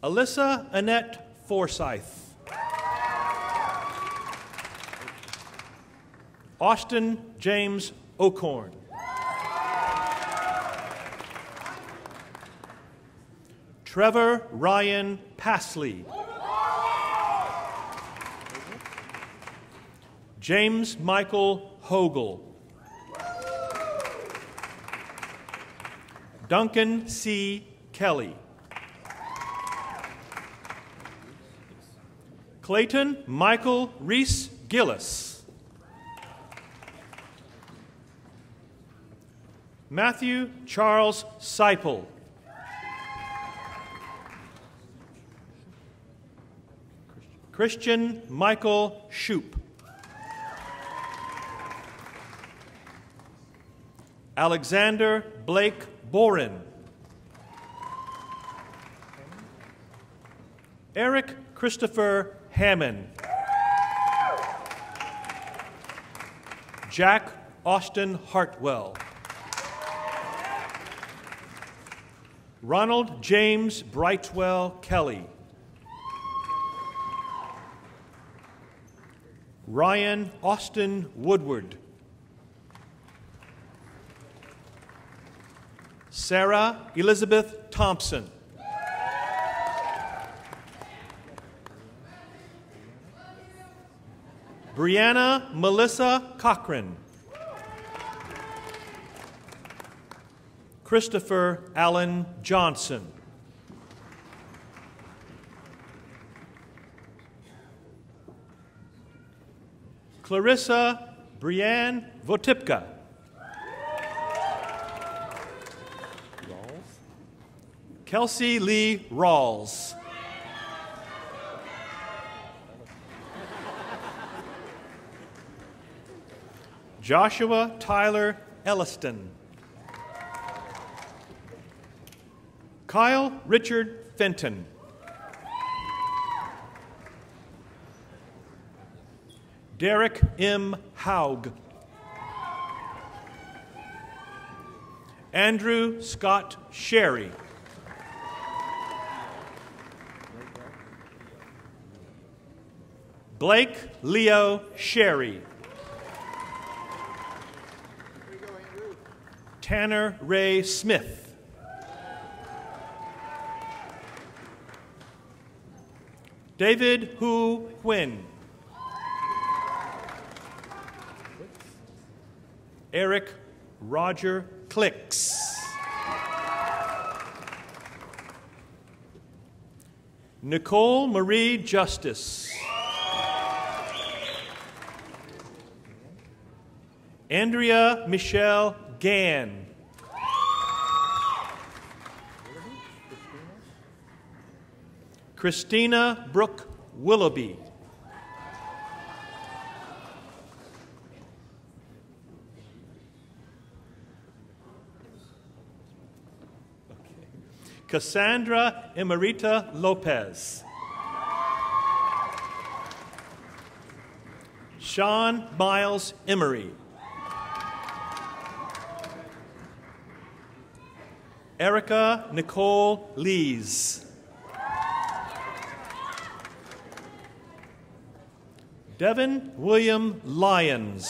Alyssa Annette Forsyth. Austin James Ocorn. Trevor Ryan Pasley. James Michael Hogel. Duncan C. Kelly. Clayton Michael Reese Gillis. Matthew Charles Seipel. Christian Michael Shoup. Alexander Blake Boren. Eric Christopher Hammond. Jack Austin Hartwell. Ronald James Brightwell Kelly. Ryan Austin Woodward. Sarah Elizabeth Thompson. Brianna Melissa Cochran. Christopher Allen Johnson. Clarissa Brianne Votipka. Kelsey Lee Rawls. Joshua Tyler Elliston. Kyle Richard Fenton. Derek M. Haug. Andrew Scott Sherry. Blake Leo Sherry. Tanner Ray Smith. David Hu Huynh. Eric Roger Clicks. Nicole Marie Justice. Andrea Michelle Gann. Christina Brooke Willoughby. Cassandra Emerita Lopez. Sean Miles Emery. Erica Nicole Lees. Devin William Lyons.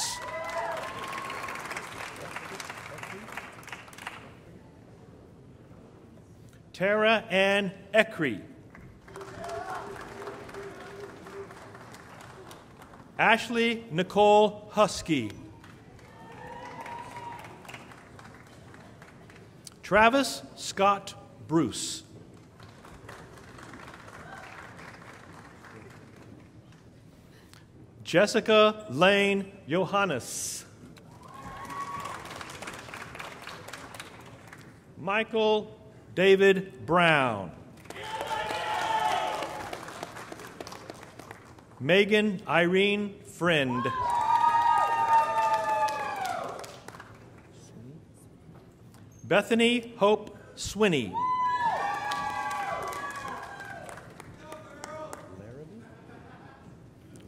Tara Ann Eckrey. Ashley Nicole Husky. Travis Scott Bruce. Jessica Lane Johannes. Michael David Brown. Megan Irene Friend. Bethany Hope Swinney.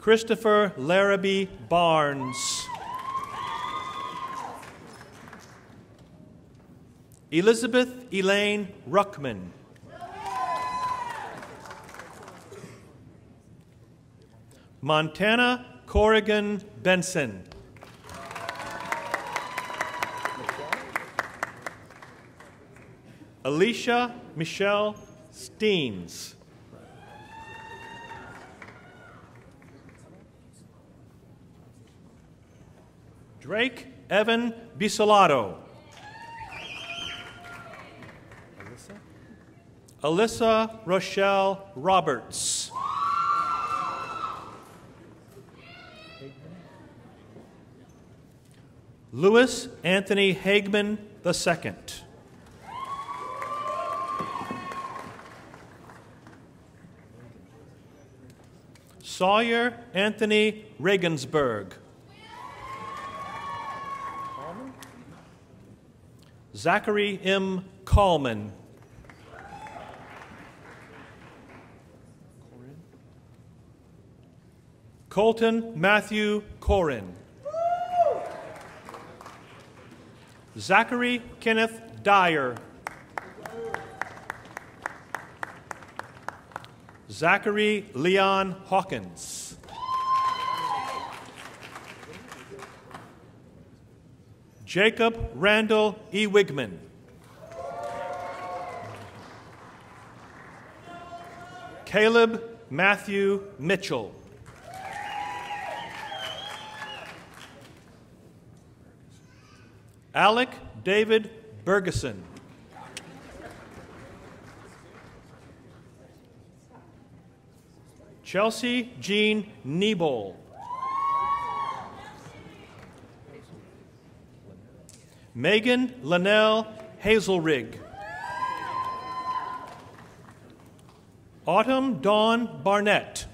Christopher Larrabee Barnes. Elizabeth Elaine Ruckman. Montana Corrigan Benson. Alicia Michelle Steens. Drake Evan Bisolato. Alyssa Rochelle Roberts. Louis Anthony Hagman II. Sawyer Anthony Regensburg. Zachary M. Coleman. Colton Matthew Corin. Zachary Kenneth Dyer. Zachary Leon Hawkins. Jacob Randall E. Wigman. Caleb Matthew Mitchell. Alec David Bergeson. Chelsea Jean Niebol. Megan Linnell Hazelrig. Autumn Dawn Barnett.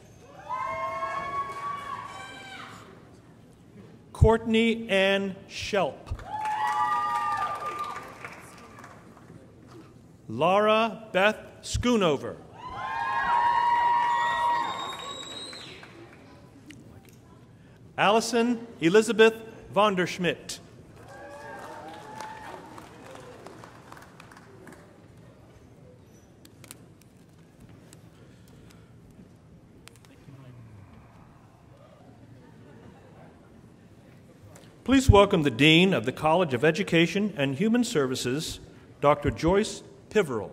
Courtney Ann Shelp. Laura Beth Schoonover. Allison Elizabeth Vonderschmidt. Please welcome the Dean of the College of Education and Human Services, Dr. Joyce Piverell.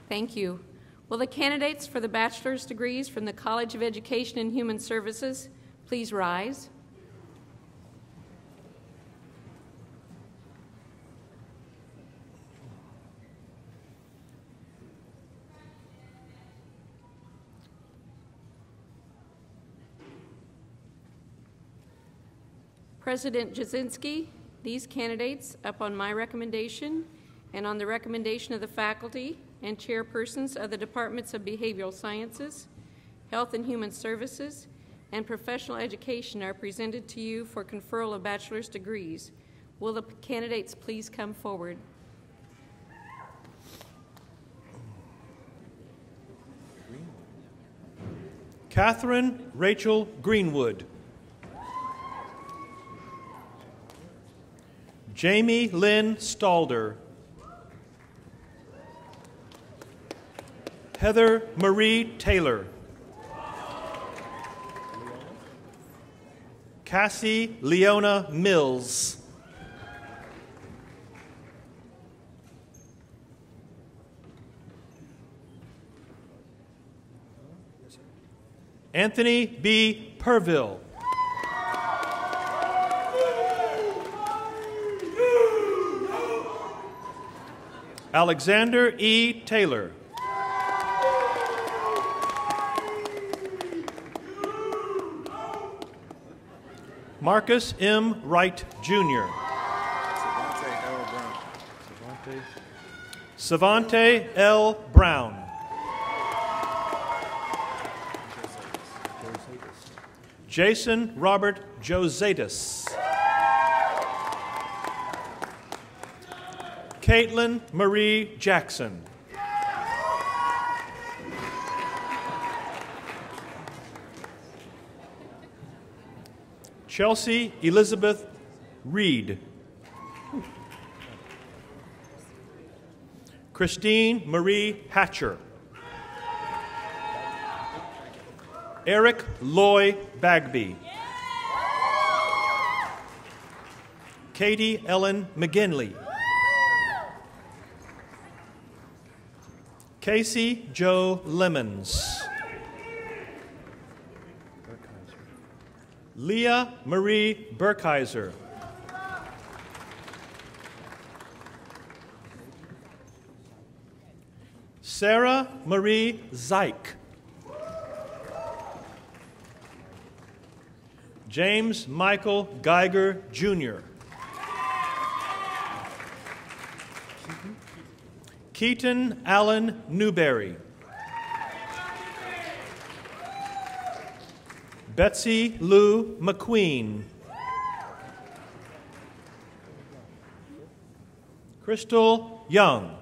Thank you. Will the candidates for the bachelor's degrees from the College of Education and Human Services please rise? President Jasinski, These candidates, upon my recommendation and on the recommendation of the faculty and chairpersons of the Departments of Behavioral Sciences, Health and Human Services, and Professional Education, are presented to you for conferral of bachelor's degrees. Will the candidates please come forward? Catherine Rachel Greenwood. Jamie Lynn Stalder. Heather Marie Taylor. Cassie Leona Mills. Anthony B. Purville. Alexander E. Taylor. Marcus M. Wright, Jr. Savante L. Brown. Jason Robert Josatus. Caitlin Marie Jackson. Chelsea Elizabeth Reed. Christine Marie Hatcher. Eric Loy Bagby. Katie Ellen McGinley. Casey Joe Lemons. Leah Marie Burkheiser. Sarah Marie Zeich. James Michael Geiger, Jr. Keaton Allen Newberry. Betsy Lou McQueen. Crystal Young.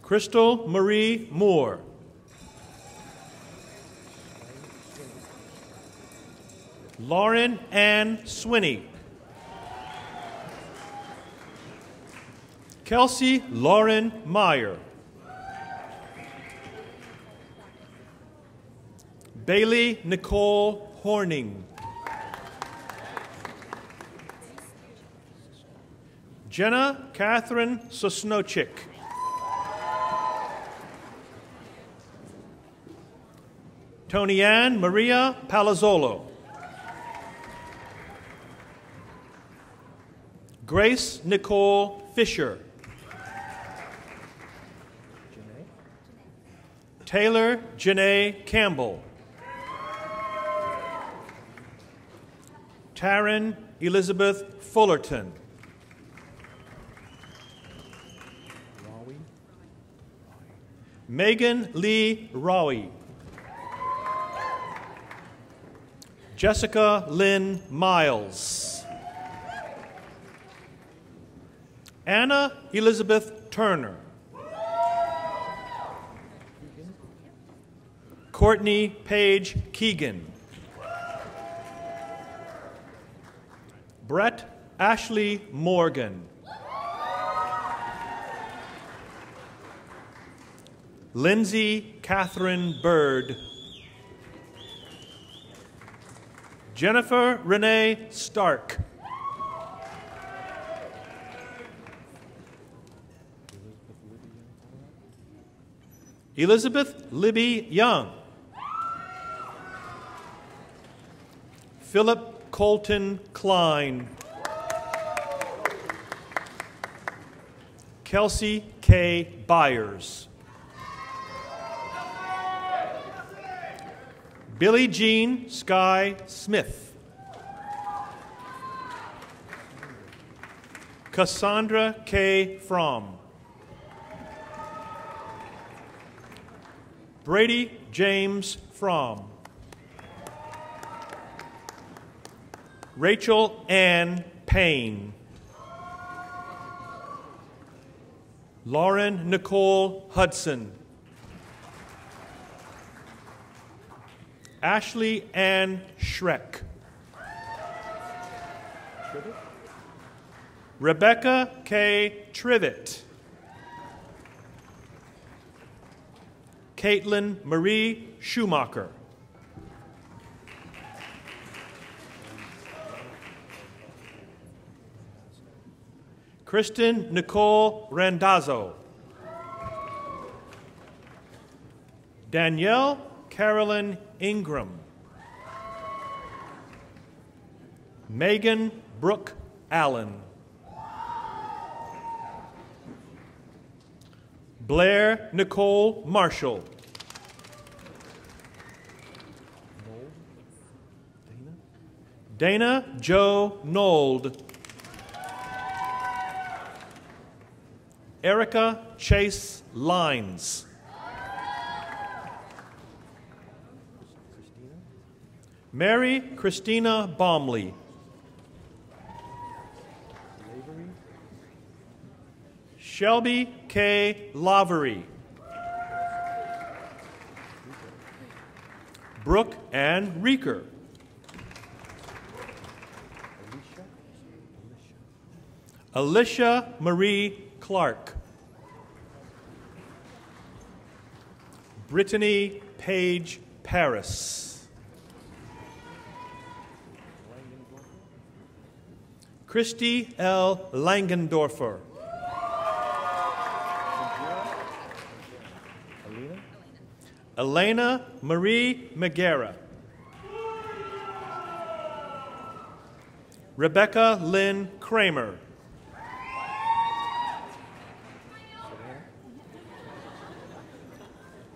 Crystal Marie Moore. Lauren Ann Swinney. Kelsey Lauren Meyer. Bailey Nicole Horning. Jenna Catherine Sosnochik. Tony Ann Maria Palazzolo. Grace Nicole Fisher. Taylor Janae Campbell. Taryn Elizabeth Fullerton. Megan Lee Rowie. Jessica Lynn Miles. Anna Elizabeth Turner. Courtney Page Keegan. Brett Ashley Morgan. Lindsay Catherine Bird. Jennifer Renee Stark. Elizabeth Libby Young. Philip Colton Klein. Kelsey K. Byers. Billie Jean Sky Smith. Cassandra K. Fromm. Brady James Fromm. Rachel Ann Payne. Lauren Nicole Hudson. Ashley Ann Schreck. Rebecca K. Trivet. Caitlin Marie Schumacher. Kristen Nicole Randazzo. Danielle Carolyn Ingram. Megan Brooke Allen. Blair Nicole Marshall. Dana Joe Nold. Erica Chase Lines. Mary Christina Baumley. Shelby K. Lavery. Brooke Ann Reeker. Alicia Marie Clark. Brittany Page Paris. Christy L. Langendorfer. Elena Marie Megara. Rebecca Lynn Kramer.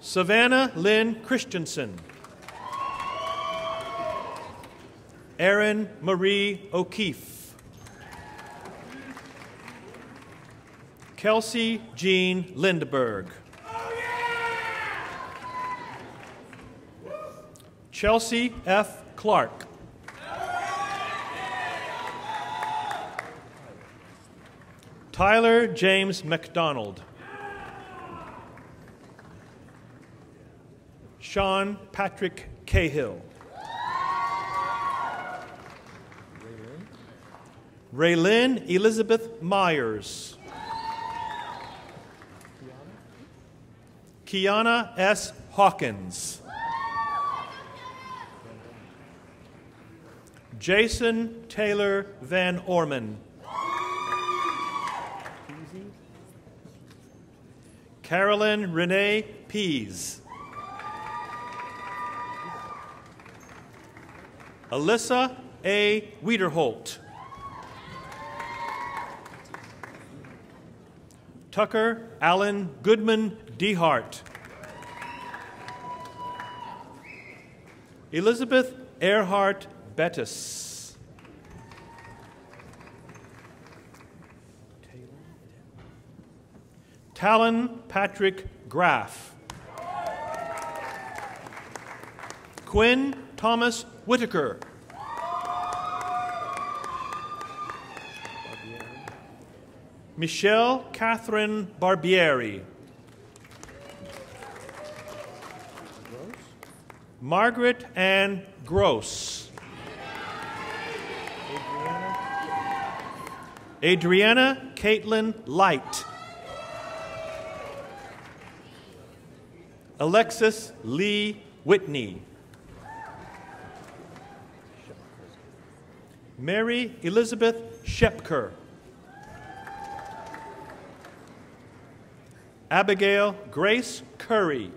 Savannah Lynn Christensen. Erin Marie O'Keefe. Kelsey Jean Lindberg. Chelsea F. Clark. Tyler James McDonald. Sean Patrick Cahill. Raylyn Elizabeth Myers. Kiana S. Hawkins. Jason Taylor Van Orman. Carolyn Renee Pease. Alyssa A. Wiederholt. Tucker Allen Goodman DeHart. Elizabeth Earhart Bettis. Talon Patrick Graff. Quinn Thomas Whitaker. Michelle Catherine Barbieri. Margaret Ann Gross. Adriana Caitlin Light. Alexis Lee Whitney. Mary Elizabeth Shepker. Abigail Grace Curry.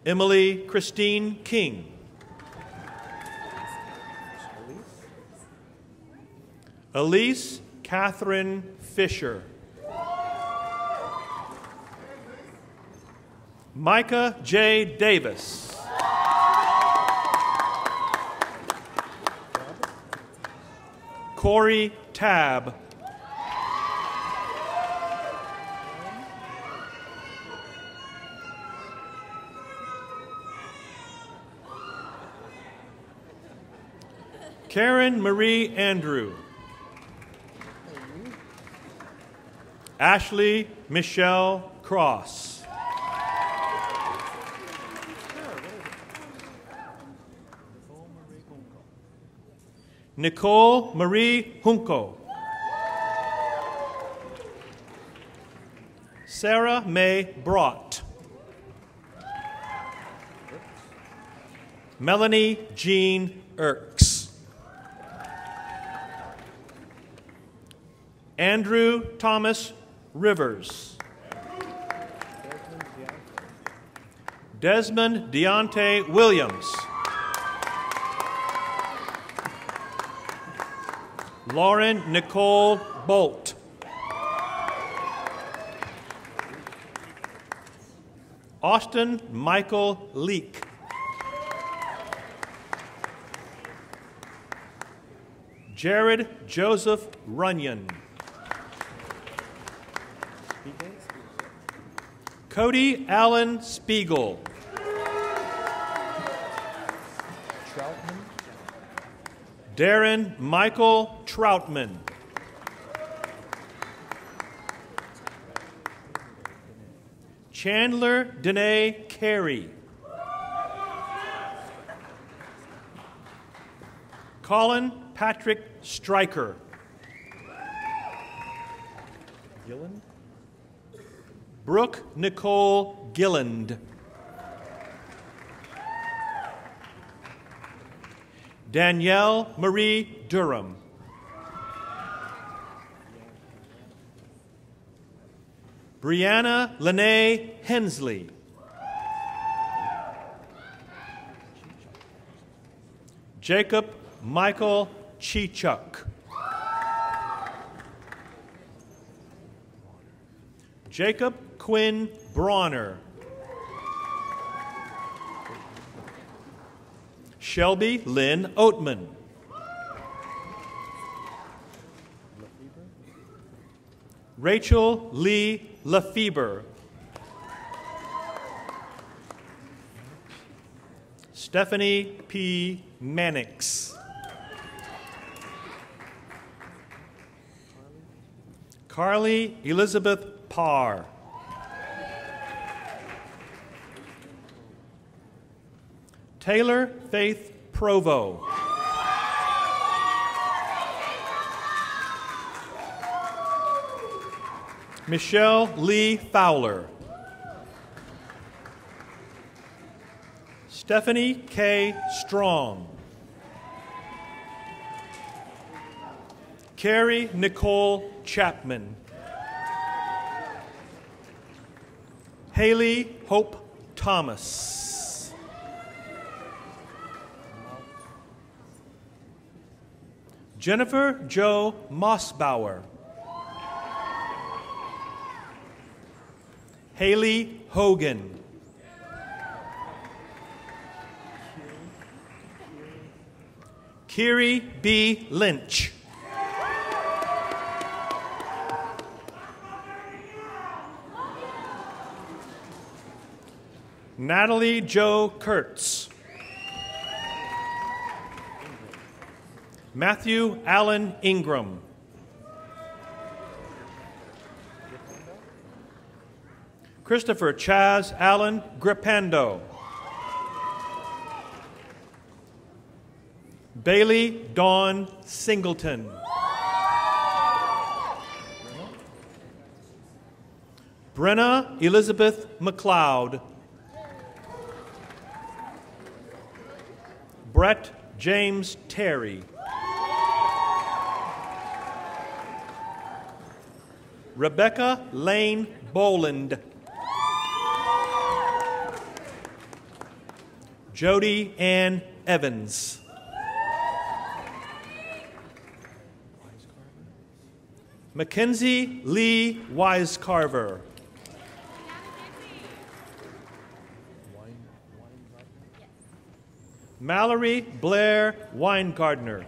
Emily Christine King. Elise Catherine Fisher. Micah J. Davis. Corey Tabb. Karen Marie Andrew. Ashley Michelle Cross. Nicole Marie Junco. Sarah May Brott. Melanie Jean Erks. Andrew Thomas Rivers. Desmond Deontay Williams. Lauren Nicole Bolt. Austin Michael Leake. Jared Joseph Runyon. Cody Allen Spiegel. Darren Michael Troutman. Chandler Danae Carey. Colin Patrick Stryker. Gilland? Brooke Nicole Gilland. Danielle Marie Durham. Brianna Lene Hensley. Jacob Michael Chichuk. Jacob Quinn Bronner. Shelby Lynn Oatman. Rachel Lee Lefebvre. Stephanie P. Mannix. Carly Elizabeth Parr. Taylor Faith Provo. Michelle Lee Fowler. Stephanie K. Strong. Carrie Nicole Chapman. Haley Hope Thomas. Jennifer Jo Mossbauer. Haley Hogan. Kiri B. Lynch. Natalie Jo Kurtz. Matthew Allen Ingram. Christopher Chaz Allen Gripando. Bailey Dawn Singleton. Brenna Elizabeth McLeod. Brett James Terry. Rebecca Lane Boland. Jody Ann Evans. Mackenzie Lee Wisecarver. Mallory Blair Weingardner.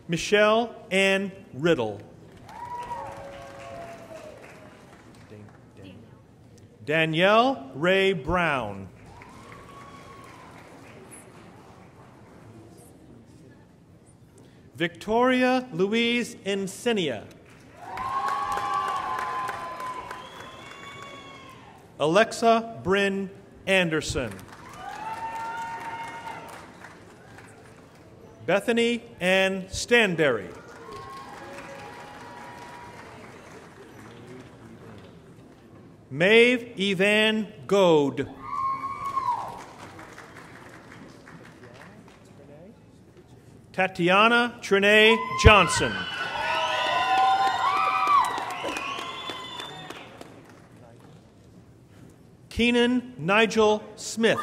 Michelle Ann Riddle. Danielle Ray Brown. Victoria Louise Encinia. Alexa Bryn Anderson. Bethany Ann Stanberry. Maeve Evan Goad. Tatiana Trinae Johnson. Keenan Nigel Smith.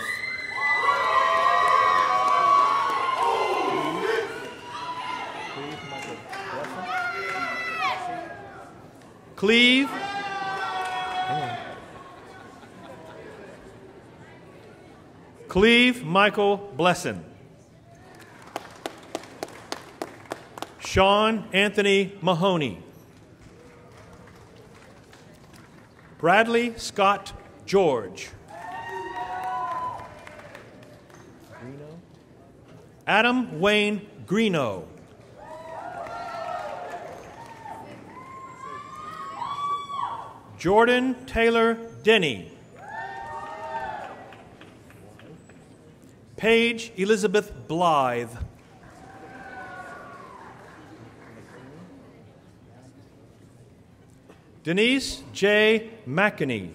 Cleve Michael Blesson. Sean Anthony Mahoney. Bradley Scott George. Adam Wayne Greeno. Jordan Taylor Denny. Paige Elizabeth Blythe. Denise J. McInerney.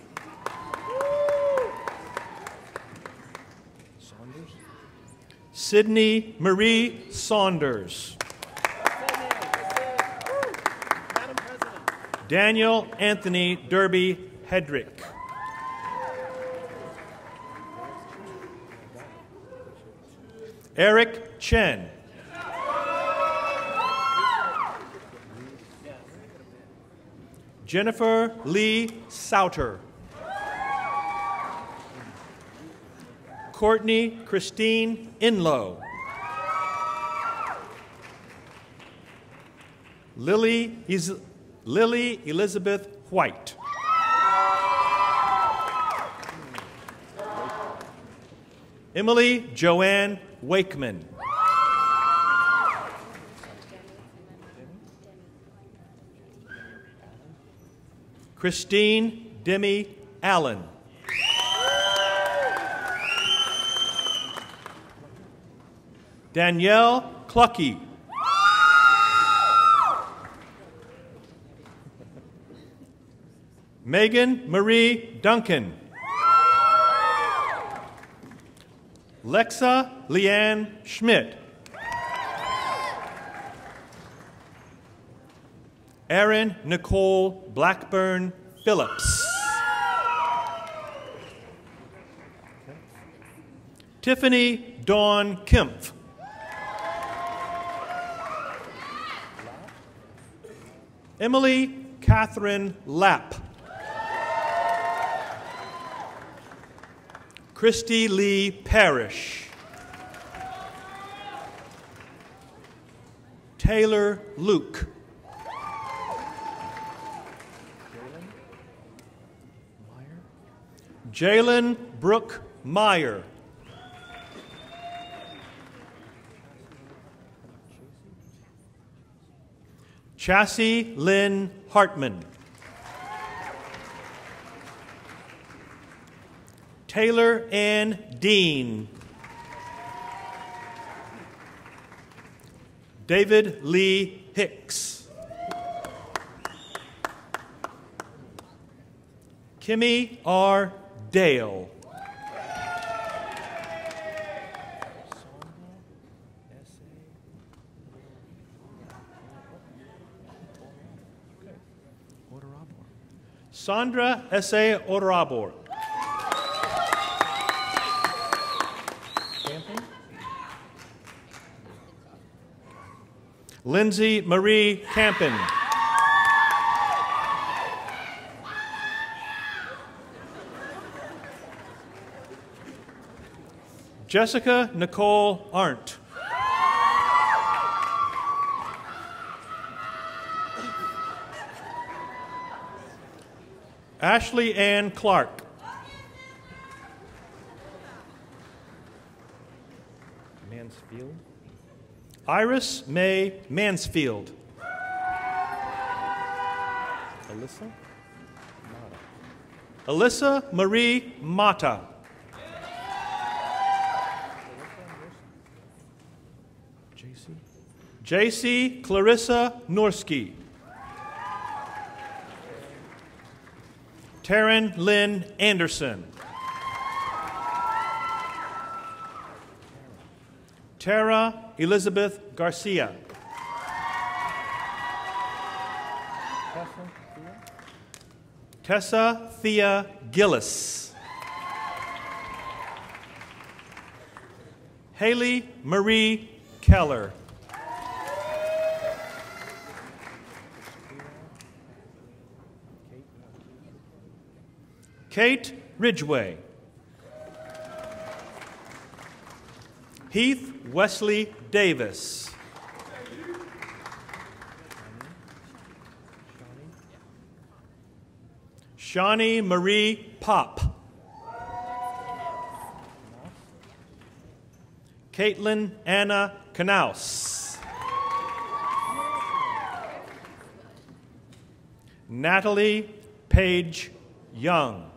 Sydney Marie Saunders. Daniel Anthony Derby Hedrick. Eric Chen. Jennifer Lee Souter. Courtney Christine Inlow. Lily Elizabeth White. Emily Joanne Wakeman. Christine Demi Allen. Danielle Clucky. Megan Marie Duncan. Lexa Leanne Schmidt. Erin Nicole Blackburn Phillips. Tiffany Dawn Kempf. Emily Catherine Lapp. Christy Lee Parrish. Taylor Luke. Jalen Brooke Meyer. Chassie Lynn Hartman. Taylor Ann Dean. David Lee Hicks. Kimmy R. Dale. Sandra S.A. Orabor. Lindsay Marie Campen. Jessica Nicole Arndt. Ashley Ann Clark. Mansfield. Iris May Mansfield. Alyssa. Alyssa Marie Mata. JC Clarissa Norsky. Taryn Lynn Anderson. Tara Elizabeth Garcia. Tessa Thea Gillis. Haley Marie Keller. Kate Ridgway. Heath Wesley Davis. Shawnee Marie Pop. Caitlin Anna Knaus. Natalie Page Young.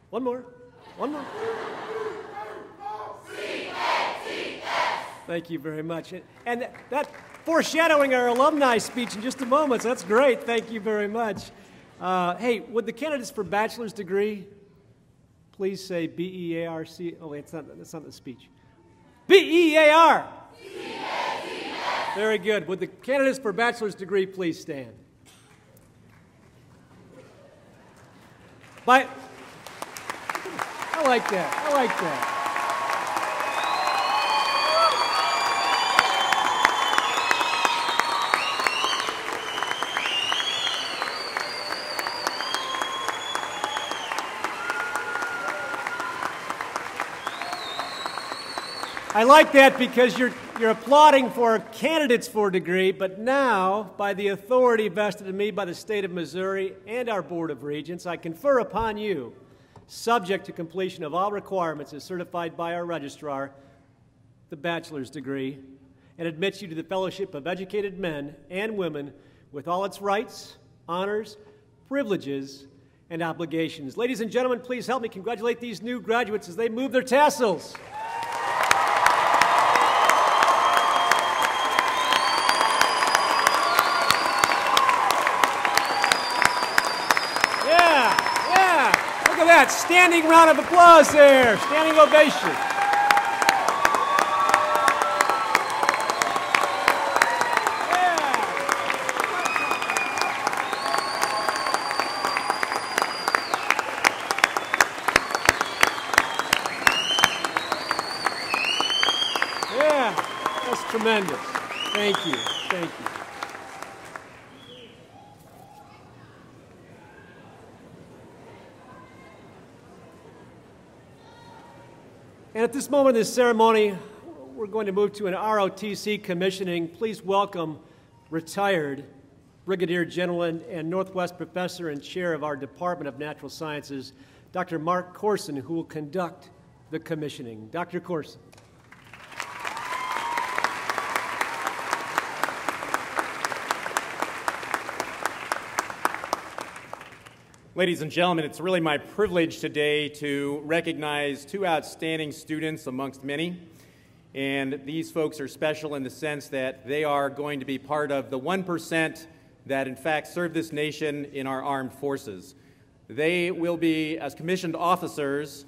One more. One more. Thank you very much. And that foreshadowing our alumni speech in just a moment, so that's great. Thank you very much. Hey, would the candidates for bachelor's degree please say B-E-A-R-C? Oh, wait, that's not the speech. B-E-A-R. Very good. Would the candidates for bachelor's degree please stand? I like that. I like that. I like that because you're applauding for candidates for a degree, but now, by the authority vested in me by the state of Missouri and our Board of Regents, I confer upon you, subject to completion of all requirements as certified by our registrar, the bachelor's degree, and admits you to the fellowship of educated men and women with all its rights, honors, privileges, and obligations. Ladies and gentlemen, please help me congratulate these new graduates as they move their tassels. Look at that, standing round of applause there, standing ovation. Yeah, that's tremendous. Thank you, thank you. And at this moment in this ceremony, we're going to move to an ROTC commissioning. Please welcome retired Brigadier General and Northwest Professor and Chair of our Department of Natural Sciences, Dr. Mark Corson, who will conduct the commissioning. Dr. Corson. Ladies and gentlemen, it's really my privilege today to recognize two outstanding students amongst many. And these folks are special in the sense that they are going to be part of the 1% that in fact serve this nation in our armed forces. They will be, as commissioned officers,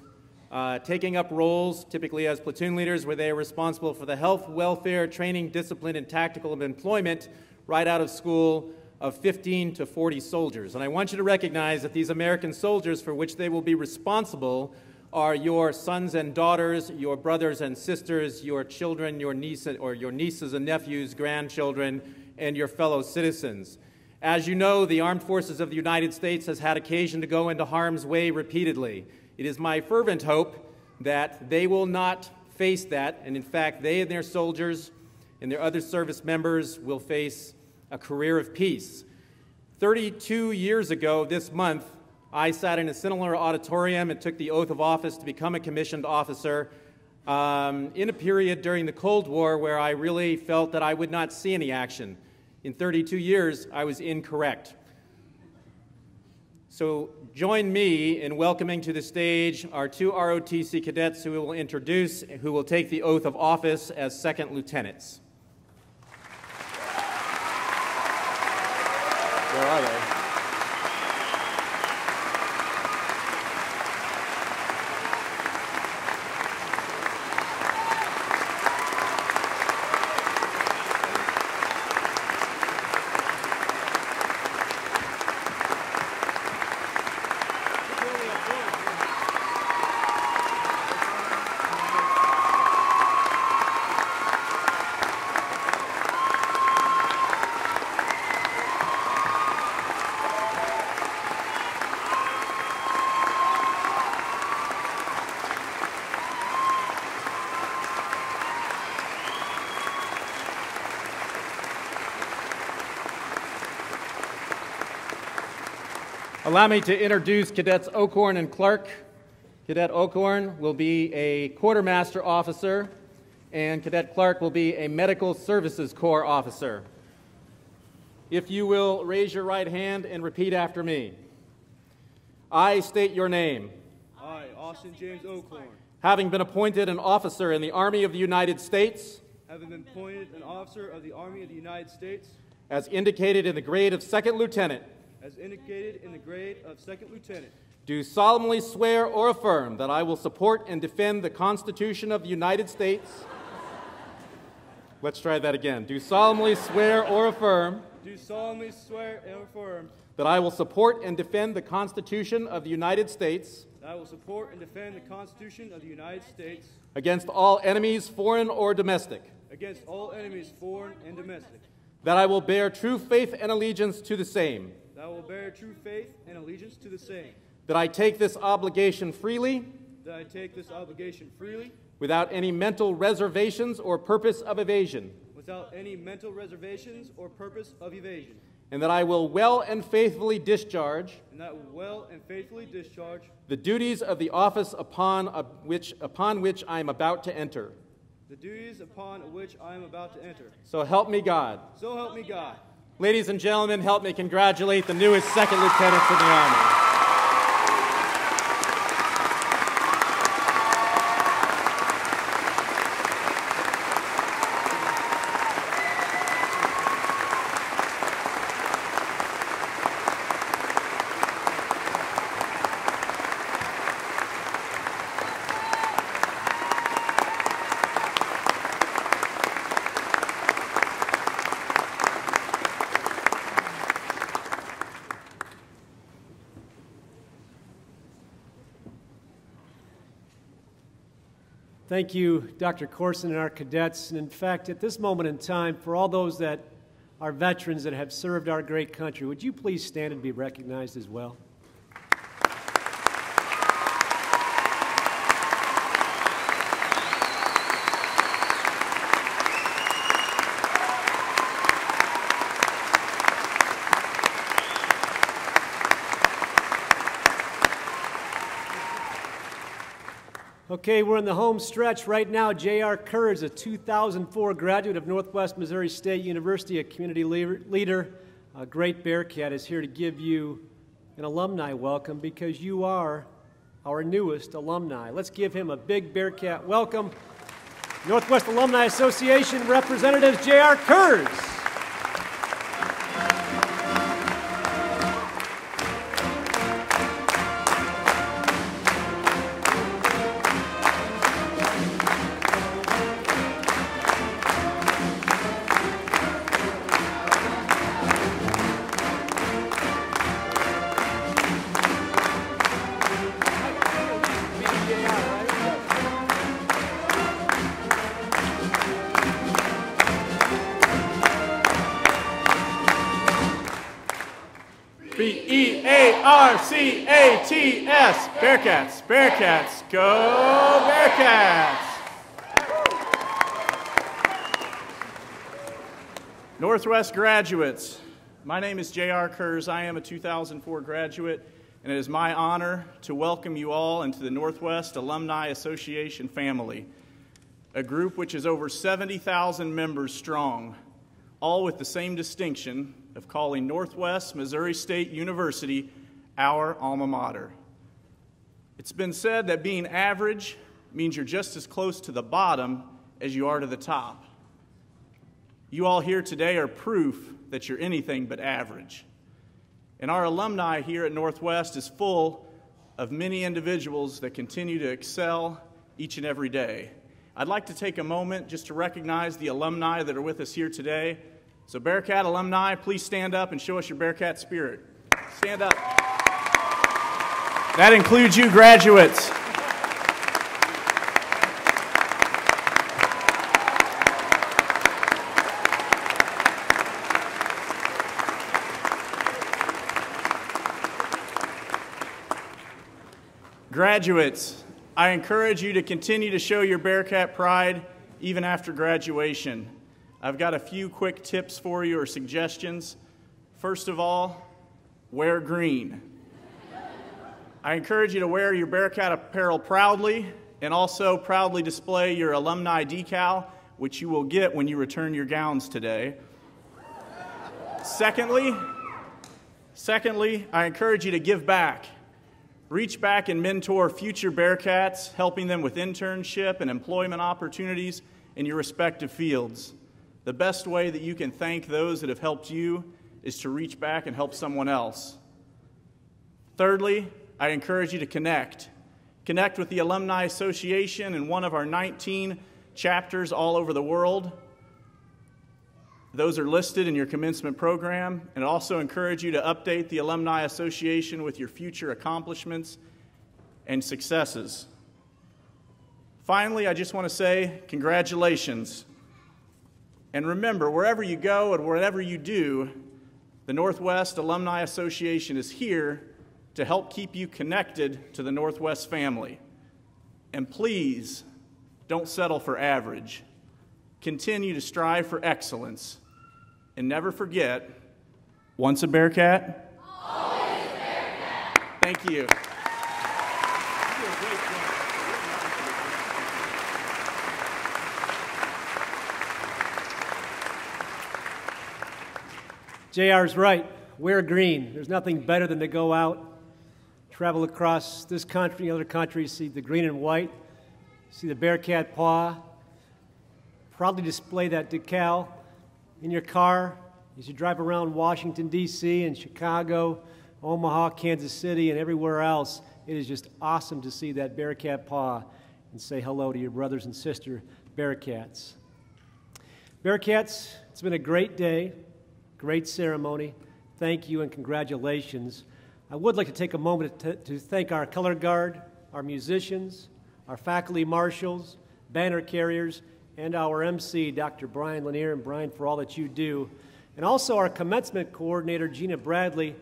taking up roles, typically as platoon leaders, where they are responsible for the health, welfare, training, discipline, and tactical employment right out of school of 15 to 40 soldiers. And I want you to recognize that these American soldiers for which they will be responsible are your sons and daughters, your brothers and sisters, your children, your nieces and nephews, grandchildren, and your fellow citizens. As you know, the Armed Forces of the United States has had occasion to go into harm's way repeatedly. It is my fervent hope that they will not face that, and in fact, they and their soldiers and their other service members will face a career of peace. 32 years ago this month, I sat in a similar auditorium and took the oath of office to become a commissioned officer in a period during the Cold War where I really felt that I would not see any action. In 32 years, I was incorrect. So join me in welcoming to the stage our two ROTC cadets who we will introduce, who will take the oath of office as second lieutenants. Where are they? Allow me to introduce Cadets Ocorn and Clark. Cadet Ocorn will be a quartermaster officer, and Cadet Clark will be a Medical Services Corps officer. If you will raise your right hand and repeat after me. I state your name. I, Austin James Ocorn, Having been appointed an officer in the Army of the United States, having been appointed an officer of the Army of the United States, as indicated in the grade of second lieutenant, as indicated in the grade of second lieutenant, do solemnly swear or affirm that I will support and defend the Constitution of the United States. Let's try that again. Do solemnly swear or affirm do solemnly swear and affirm that I will support and defend the Constitution of the United States that I will support and defend the Constitution of the United States against all enemies, foreign or domestic. Against all enemies, foreign and domestic. That I will bear true faith and allegiance to the same. That I will bear true faith and allegiance to the same. That I take this obligation freely. That I take this obligation freely. Without any mental reservations or purpose of evasion. Without any mental reservations or purpose of evasion. And that I will well and faithfully discharge. And that I will well and faithfully discharge. The duties of the office upon which I am about to enter. The duties upon which I am about to enter. So help me God. So help me God. Ladies and gentlemen, help me congratulate the newest second lieutenants in the Army. Thank you, Dr. Corson and our cadets. And in fact, at this moment in time, for all those that are veterans that have served our great country, would you please stand and be recognized as well? Okay, we're in the home stretch right now. J.R. Kerr is a 2004 graduate of Northwest Missouri State University, a community leader. A great Bearcat is here to give you an alumni welcome because you are our newest alumni. Let's give him a big Bearcat welcome. Northwest Alumni Association representatives J.R. Kerr. B-E-A-R-C-A-T-S. Bearcats, Bearcats, go Bearcats! Northwest graduates, my name is J.R. Kurz. I am a 2004 graduate, and it is my honor to welcome you all into the Northwest Alumni Association family, a group which is over 70,000 members strong, all with the same distinction of calling Northwest Missouri State University our alma mater. It's been said that being average means you're just as close to the bottom as you are to the top. You all here today are proof that you're anything but average. And our alumni here at Northwest is full of many individuals that continue to excel each and every day. I'd like to take a moment just to recognize the alumni that are with us here today. So Bearcat alumni, please stand up and show us your Bearcat spirit. Stand up. That includes you graduates. Graduates, I encourage you to continue to show your Bearcat pride even after graduation. I've got a few quick tips for you or suggestions. First of all, wear green. I encourage you to wear your Bearcat apparel proudly and also proudly display your alumni decal, which you will get when you return your gowns today. Secondly, I encourage you to give back. Reach back and mentor future Bearcats, helping them with internship and employment opportunities in your respective fields. The best way that you can thank those that have helped you is to reach back and help someone else. Thirdly, I encourage you to connect. Connect with the Alumni Association in one of our 19 chapters all over the world. Those are listed in your commencement program, and I also encourage you to update the Alumni Association with your future accomplishments and successes. Finally, I just want to say congratulations. And remember, wherever you go and whatever you do, the Northwest Alumni Association is here to help keep you connected to the Northwest family. And please, don't settle for average. Continue to strive for excellence. And never forget, once a Bearcat, always a Bearcat. Thank you. JR's right. Wear green. There's nothing better than to go out, travel across this country, other countries, see the green and white, see the Bearcat paw, proudly display that decal in your car as you drive around Washington, D.C. and Chicago, Omaha, Kansas City, and everywhere else. It is just awesome to see that Bearcat paw and say hello to your brothers and sister Bearcats. Bearcats, it's been a great day. Great ceremony. Thank you and congratulations. I would like to take a moment to thank our color guard, our musicians, our faculty marshals, banner carriers, and our MC, Dr. Brian Lanier, and Brian, for all that you do. And also our commencement coordinator, Gina Bradley.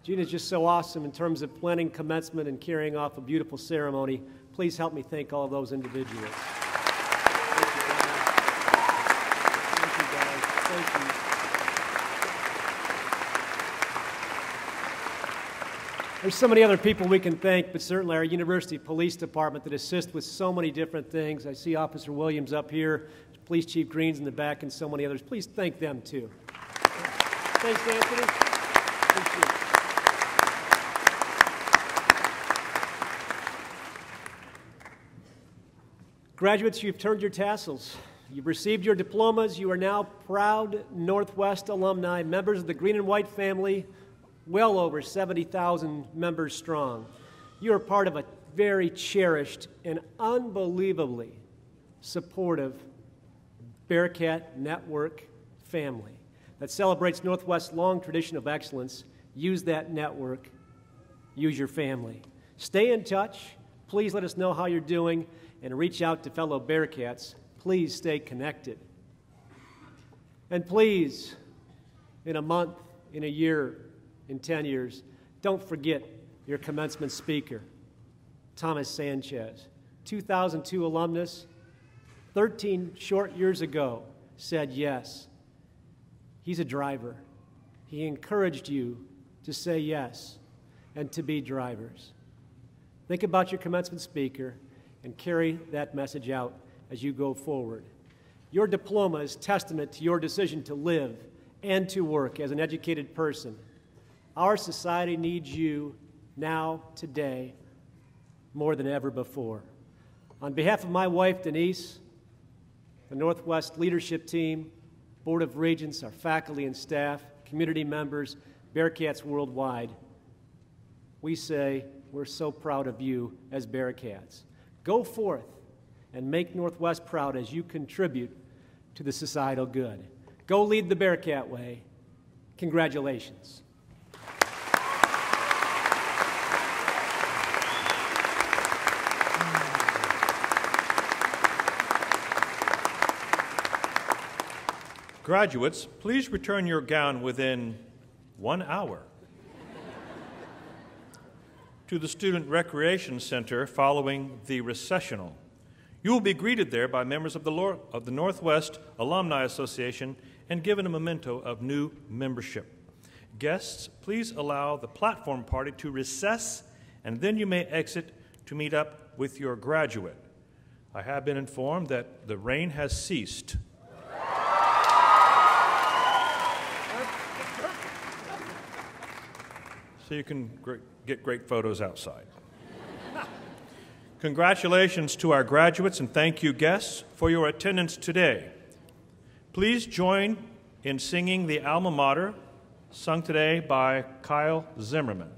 Gina's just so awesome in terms of planning commencement and carrying off a beautiful ceremony. Please help me thank all of those individuals. Thank you, Brian. Thank you, guys. Thank you. There's so many other people we can thank, but certainly our University Police Department that assist with so many different things. I see Officer Williams up here, Police Chief Green's in the back, and so many others. Please thank them, too. Thanks, Anthony. Appreciate it. Graduates, you've turned your tassels. You've received your diplomas. You are now proud Northwest alumni, members of the Green and White family, well over 70,000 members strong. You are part of a very cherished and unbelievably supportive Bearcat Network family that celebrates Northwest's long tradition of excellence. Use that network. Use your family. Stay in touch. Please let us know how you're doing and reach out to fellow Bearcats. Please stay connected. And please, in a month, in a year, in 10 years, don't forget your commencement speaker, Thomas Sanchez. 2002 alumnus, 13 short years ago, said yes. He's a driver. He encouraged you to say yes and to be drivers. Think about your commencement speaker and carry that message out as you go forward. Your diploma is testament to your decision to live and to work as an educated person. Our society needs you now, today, more than ever before. On behalf of my wife, Denise, the Northwest leadership team, Board of Regents, our faculty and staff, community members, Bearcats worldwide, we say we're so proud of you as Bearcats. Go forth and make Northwest proud as you contribute to the societal good. Go lead the Bearcat way. Congratulations. Graduates, please return your gown within 1 hour to the Student Recreation Center following the recessional. You will be greeted there by members of the Northwest Alumni Association and given a memento of new membership. Guests, please allow the platform party to recess, and then you may exit to meet up with your graduate. I have been informed that the rain has ceased. So you can get great photos outside. Congratulations to our graduates, and thank you, guests, for your attendance today. Please join in singing the alma mater, sung today by Kyle Zimmerman.